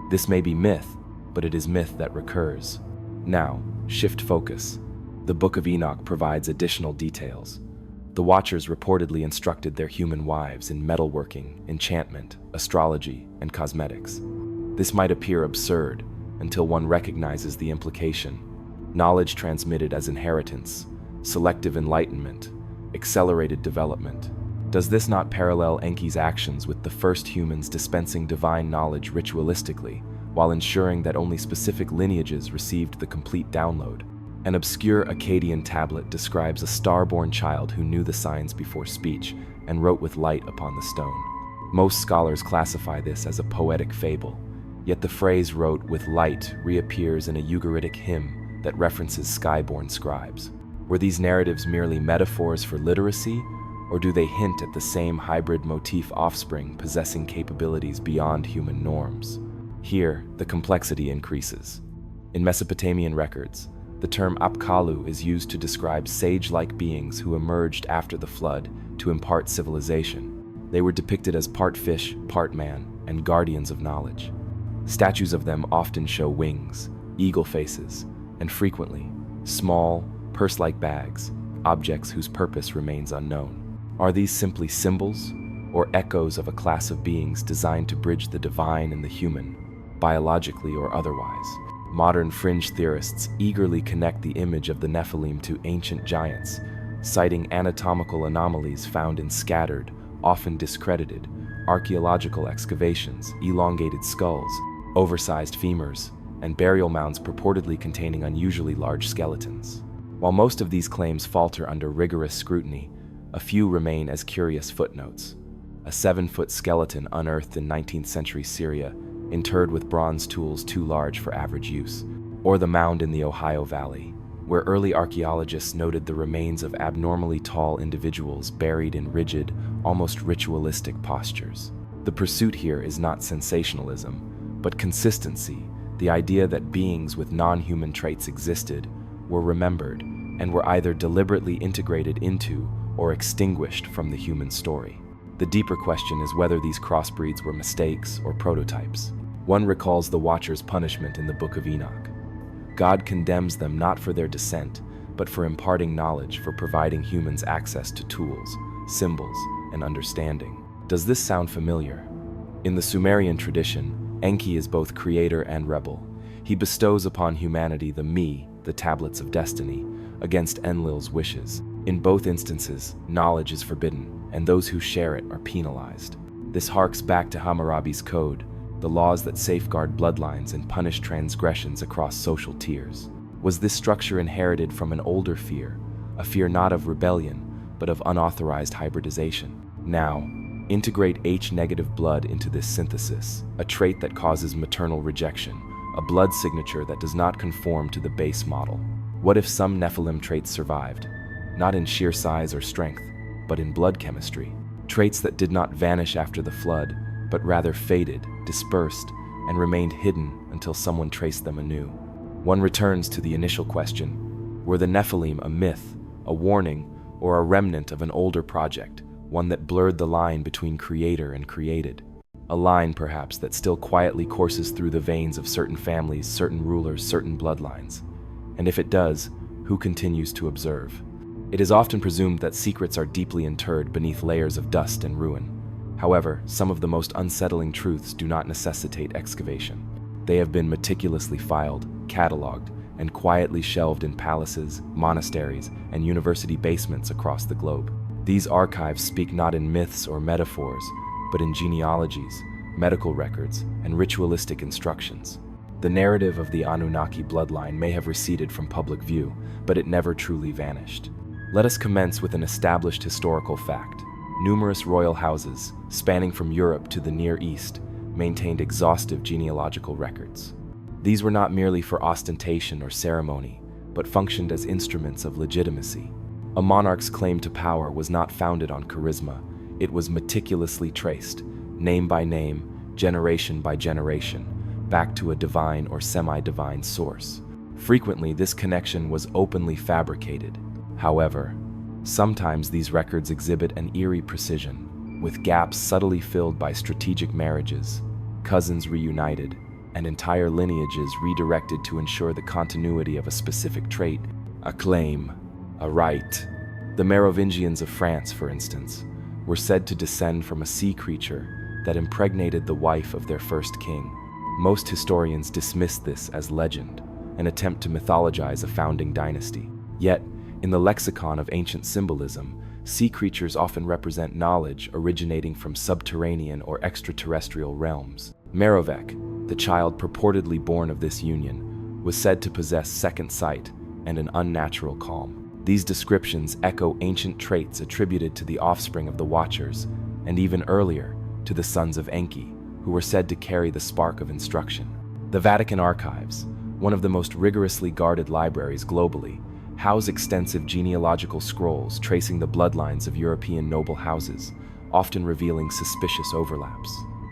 This may be myth, but it is myth that recurs. Now, shift focus. The Book of Enoch provides additional details. The Watchers reportedly instructed their human wives in metalworking, enchantment, astrology, and cosmetics. This might appear absurd until one recognizes the implication. Knowledge transmitted as inheritance, selective enlightenment, accelerated development. Does this not parallel Enki's actions with the first humans dispensing divine knowledge ritualistically, while ensuring that only specific lineages received the complete download? An obscure Akkadian tablet describes a star-born child who knew the signs before speech and wrote with light upon the stone. Most scholars classify this as a poetic fable, yet the phrase "wrote with light" reappears in a Ugaritic hymn that references sky-born scribes. Were these narratives merely metaphors for literacy, or do they hint at the same hybrid motif offspring possessing capabilities beyond human norms? Here, the complexity increases. In Mesopotamian records, the term Apkallu is used to describe sage-like beings who emerged after the flood to impart civilization. They were depicted as part fish, part man, and guardians of knowledge. Statues of them often show wings, eagle faces, and frequently, small, purse-like bags, objects whose purpose remains unknown. Are these simply symbols, or echoes of a class of beings designed to bridge the divine and the human, biologically or otherwise? Modern fringe theorists eagerly connect the image of the Nephilim to ancient giants, citing anatomical anomalies found in scattered, often discredited, archaeological excavations, elongated skulls, oversized femurs, and burial mounds purportedly containing unusually large skeletons. While most of these claims falter under rigorous scrutiny, a few remain as curious footnotes. A 7-foot skeleton unearthed in 19th century Syria, interred with bronze tools too large for average use, or the mound in the Ohio Valley, where early archaeologists noted the remains of abnormally tall individuals buried in rigid, almost ritualistic postures. The pursuit here is not sensationalism, but consistency, the idea that beings with non-human traits existed, were remembered, and were either deliberately integrated into or extinguished from the human story. The deeper question is whether these crossbreeds were mistakes or prototypes. One recalls the Watcher's punishment in the Book of Enoch. God condemns them not for their descent, but for imparting knowledge, for providing humans access to tools, symbols, and understanding. Does this sound familiar? In the Sumerian tradition, Enki is both creator and rebel. He bestows upon humanity the Me, the tablets of destiny, against Enlil's wishes. In both instances, knowledge is forbidden, and those who share it are penalized. This harks back to Hammurabi's code, the laws that safeguard bloodlines and punish transgressions across social tiers. Was this structure inherited from an older fear, a fear not of rebellion, but of unauthorized hybridization? Now, integrate H-negative blood into this synthesis, a trait that causes maternal rejection, a blood signature that does not conform to the base model. What if some Nephilim traits survived, not in sheer size or strength, but in blood chemistry? Traits that did not vanish after the flood, but rather faded, dispersed, and remained hidden until someone traced them anew. One returns to the initial question: were the Nephilim a myth, a warning, or a remnant of an older project, one that blurred the line between creator and created? A line, perhaps, that still quietly courses through the veins of certain families, certain rulers, certain bloodlines. And if it does, who continues to observe? It is often presumed that secrets are deeply interred beneath layers of dust and ruin. However, some of the most unsettling truths do not necessitate excavation. They have been meticulously filed, cataloged, and quietly shelved in palaces, monasteries, and university basements across the globe. These archives speak not in myths or metaphors, but in genealogies, medical records, and ritualistic instructions. The narrative of the Anunnaki bloodline may have receded from public view, but it never truly vanished. Let us commence with an established historical fact. Numerous royal houses, spanning from Europe to the Near East, maintained exhaustive genealogical records. These were not merely for ostentation or ceremony, but functioned as instruments of legitimacy. A monarch's claim to power was not founded on charisma. It was meticulously traced, name by name, generation by generation, back to a divine or semi-divine source. Frequently, this connection was openly fabricated. However, sometimes these records exhibit an eerie precision, with gaps subtly filled by strategic marriages, cousins reunited, and entire lineages redirected to ensure the continuity of a specific trait, a claim, a right. The Merovingians of France, for instance, were said to descend from a sea creature that impregnated the wife of their first king. Most historians dismiss this as legend, an attempt to mythologize a founding dynasty. Yet, in the lexicon of ancient symbolism, sea creatures often represent knowledge originating from subterranean or extraterrestrial realms. Merovec, the child purportedly born of this union, was said to possess second sight and an unnatural calm. These descriptions echo ancient traits attributed to the offspring of the Watchers, and even earlier, to the sons of Enki, who were said to carry the spark of instruction. The Vatican Archives, one of the most rigorously guarded libraries globally, house extensive genealogical scrolls tracing the bloodlines of European noble houses, often revealing suspicious overlaps.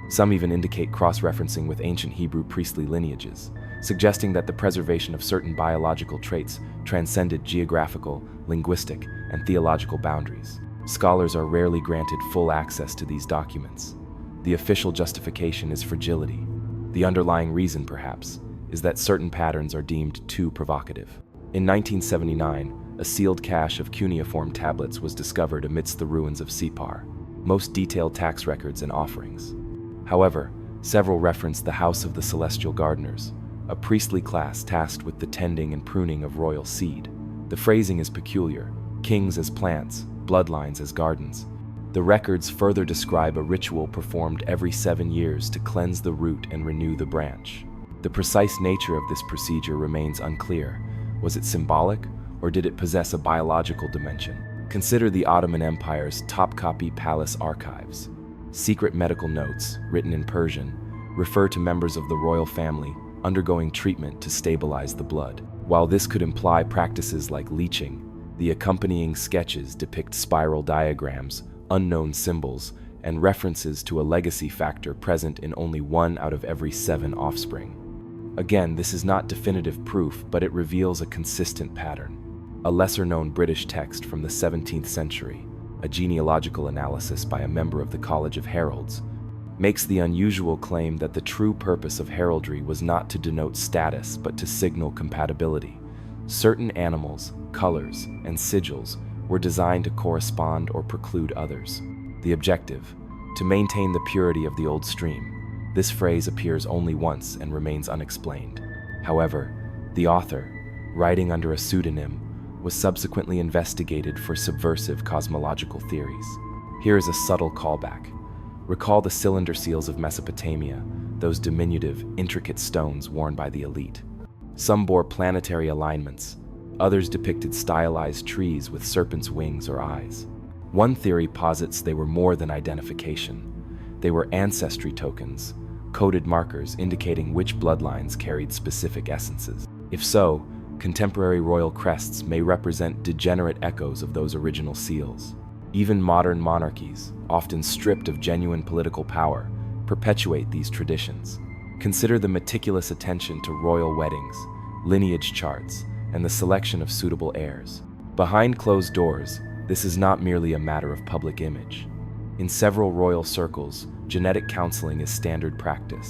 Some even indicate cross-referencing with ancient Hebrew priestly lineages, suggesting that the preservation of certain biological traits transcended geographical, linguistic, and theological boundaries. Scholars are rarely granted full access to these documents. The official justification is fragility. The underlying reason, perhaps, is that certain patterns are deemed too provocative. In 1979, a sealed cache of cuneiform tablets was discovered amidst the ruins of Sipar, most detailed tax records and offerings. However, several reference the House of the Celestial Gardeners, a priestly class tasked with the tending and pruning of royal seed. The phrasing is peculiar: kings as plants, bloodlines as gardens. The records further describe a ritual performed every 7 years to cleanse the root and renew the branch. The precise nature of this procedure remains unclear. Was it symbolic, or did it possess a biological dimension? Consider the Ottoman Empire's Topkapi Palace archives. Secret medical notes, written in Persian, refer to members of the royal family undergoing treatment to stabilize the blood. While this could imply practices like leeching, the accompanying sketches depict spiral diagrams, unknown symbols, and references to a legacy factor present in only 1 out of every 7 offspring. Again, this is not definitive proof, but it reveals a consistent pattern. A lesser-known British text from the 17th century, a genealogical analysis by a member of the College of Heralds, makes the unusual claim that the true purpose of heraldry was not to denote status but to signal compatibility. Certain animals, colors, and sigils were designed to correspond or preclude others. The objective: to maintain the purity of the old stream. This phrase appears only once and remains unexplained. However, the author, writing under a pseudonym, was subsequently investigated for subversive cosmological theories. Here is a subtle callback. Recall the cylinder seals of Mesopotamia, those diminutive, intricate stones worn by the elite. Some bore planetary alignments, others depicted stylized trees with serpents' wings or eyes. One theory posits they were more than identification. They were ancestry tokens, coded markers indicating which bloodlines carried specific essences. If so, contemporary royal crests may represent degenerate echoes of those original seals. Even modern monarchies, often stripped of genuine political power, perpetuate these traditions. Consider the meticulous attention to royal weddings, lineage charts, and the selection of suitable heirs. Behind closed doors, this is not merely a matter of public image. In several royal circles, genetic counseling is standard practice.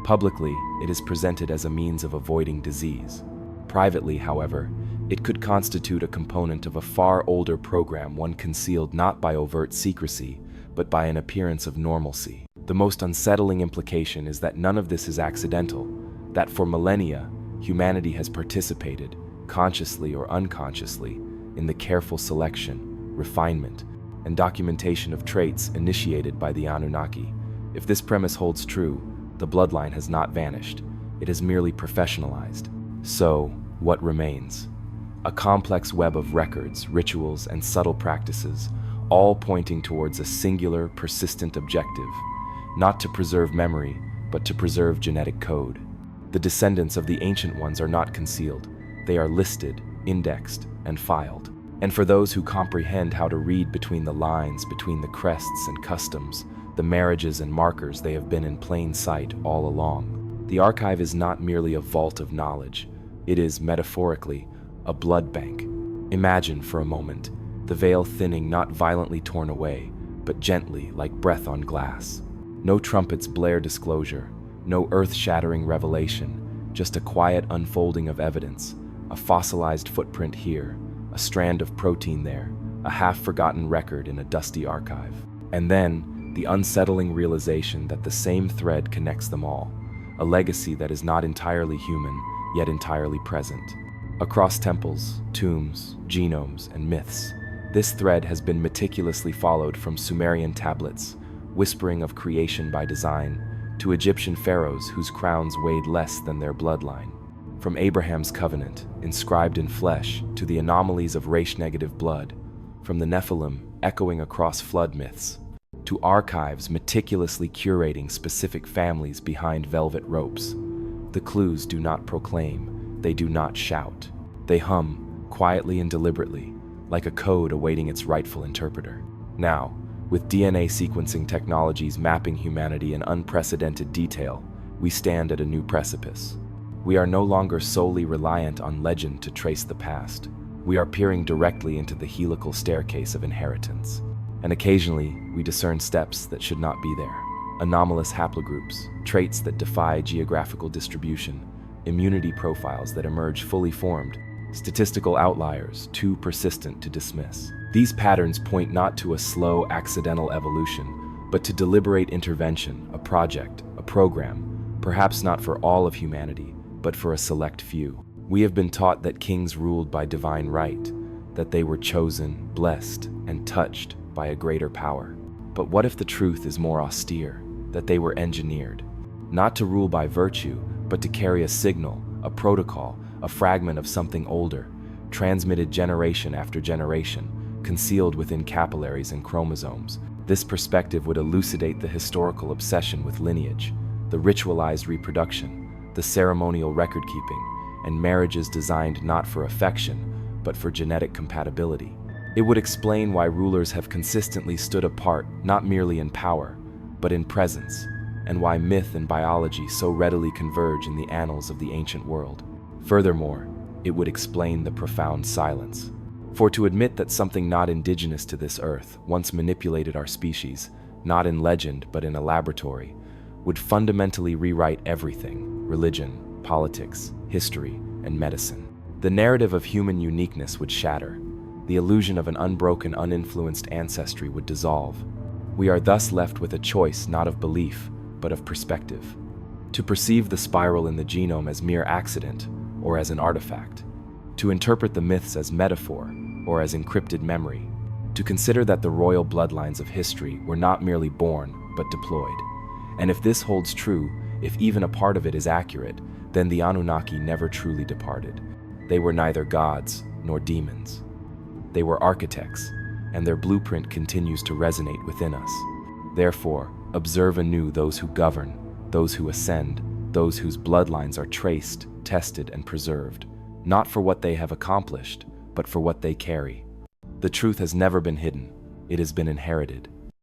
Publicly, it is presented as a means of avoiding disease. Privately, however, it could constitute a component of a far older program, one concealed not by overt secrecy, but by an appearance of normalcy. The most unsettling implication is that none of this is accidental, that for millennia, humanity has participated, consciously or unconsciously, in the careful selection, refinement, and documentation of traits initiated by the Anunnaki. If this premise holds true, the bloodline has not vanished, it is merely professionalized. So, what remains? A complex web of records, rituals, and subtle practices, all pointing towards a singular, persistent objective, not to preserve memory, but to preserve genetic code. The descendants of the ancient ones are not concealed. They are listed, indexed, and filed. And for those who comprehend how to read between the lines, between the crests and customs, the marriages and markers, they have been in plain sight all along. The archive is not merely a vault of knowledge. It is, metaphorically, a blood bank. Imagine, for a moment, the veil thinning, not violently torn away, but gently, like breath on glass. No trumpets blare disclosure, no earth-shattering revelation, just a quiet unfolding of evidence, a fossilized footprint here, a strand of protein there, a half-forgotten record in a dusty archive. And then, the unsettling realization that the same thread connects them all, a legacy that is not entirely human, yet entirely present. Across temples, tombs, genomes, and myths, this thread has been meticulously followed from Sumerian tablets, whispering of creation by design, to Egyptian pharaohs whose crowns weighed less than their bloodline. From Abraham's covenant, inscribed in flesh, to the anomalies of race-negative blood, from the Nephilim echoing across flood myths, to archives meticulously curating specific families behind velvet ropes. The clues do not proclaim, they do not shout. They hum, quietly and deliberately, like a code awaiting its rightful interpreter. Now, with DNA sequencing technologies mapping humanity in unprecedented detail, we stand at a new precipice. We are no longer solely reliant on legend to trace the past. We are peering directly into the helical staircase of inheritance. And occasionally, we discern steps that should not be there. Anomalous haplogroups, traits that defy geographical distribution, immunity profiles that emerge fully formed, statistical outliers too persistent to dismiss. These patterns point not to a slow, accidental evolution, but to deliberate intervention, a project, a program, perhaps not for all of humanity, but for a select few. We have been taught that kings ruled by divine right, that they were chosen, blessed, and touched by a greater power. But what if the truth is more austere, that they were engineered, not to rule by virtue, but to carry a signal, a protocol, a fragment of something older, transmitted generation after generation, concealed within capillaries and chromosomes? This perspective would elucidate the historical obsession with lineage, the ritualized reproduction, the ceremonial record-keeping, and marriages designed not for affection, but for genetic compatibility. It would explain why rulers have consistently stood apart, not merely in power, but in presence, and why myth and biology so readily converge in the annals of the ancient world. Furthermore, it would explain the profound silence. For to admit that something not indigenous to this earth once manipulated our species, not in legend but in a laboratory, would fundamentally rewrite everything: religion, politics, history, and medicine. The narrative of human uniqueness would shatter. The illusion of an unbroken, uninfluenced ancestry would dissolve. We are thus left with a choice not of belief, but of perspective. To perceive the spiral in the genome as mere accident or as an artifact. To interpret the myths as metaphor or as encrypted memory. To consider that the royal bloodlines of history were not merely born, but deployed. And if this holds true, if even a part of it is accurate, then the Anunnaki never truly departed. They were neither gods nor demons. They were architects, and their blueprint continues to resonate within us. Therefore, observe anew those who govern, those who ascend, those whose bloodlines are traced, tested, and preserved, not for what they have accomplished, but for what they carry. The truth has never been hidden, it has been inherited.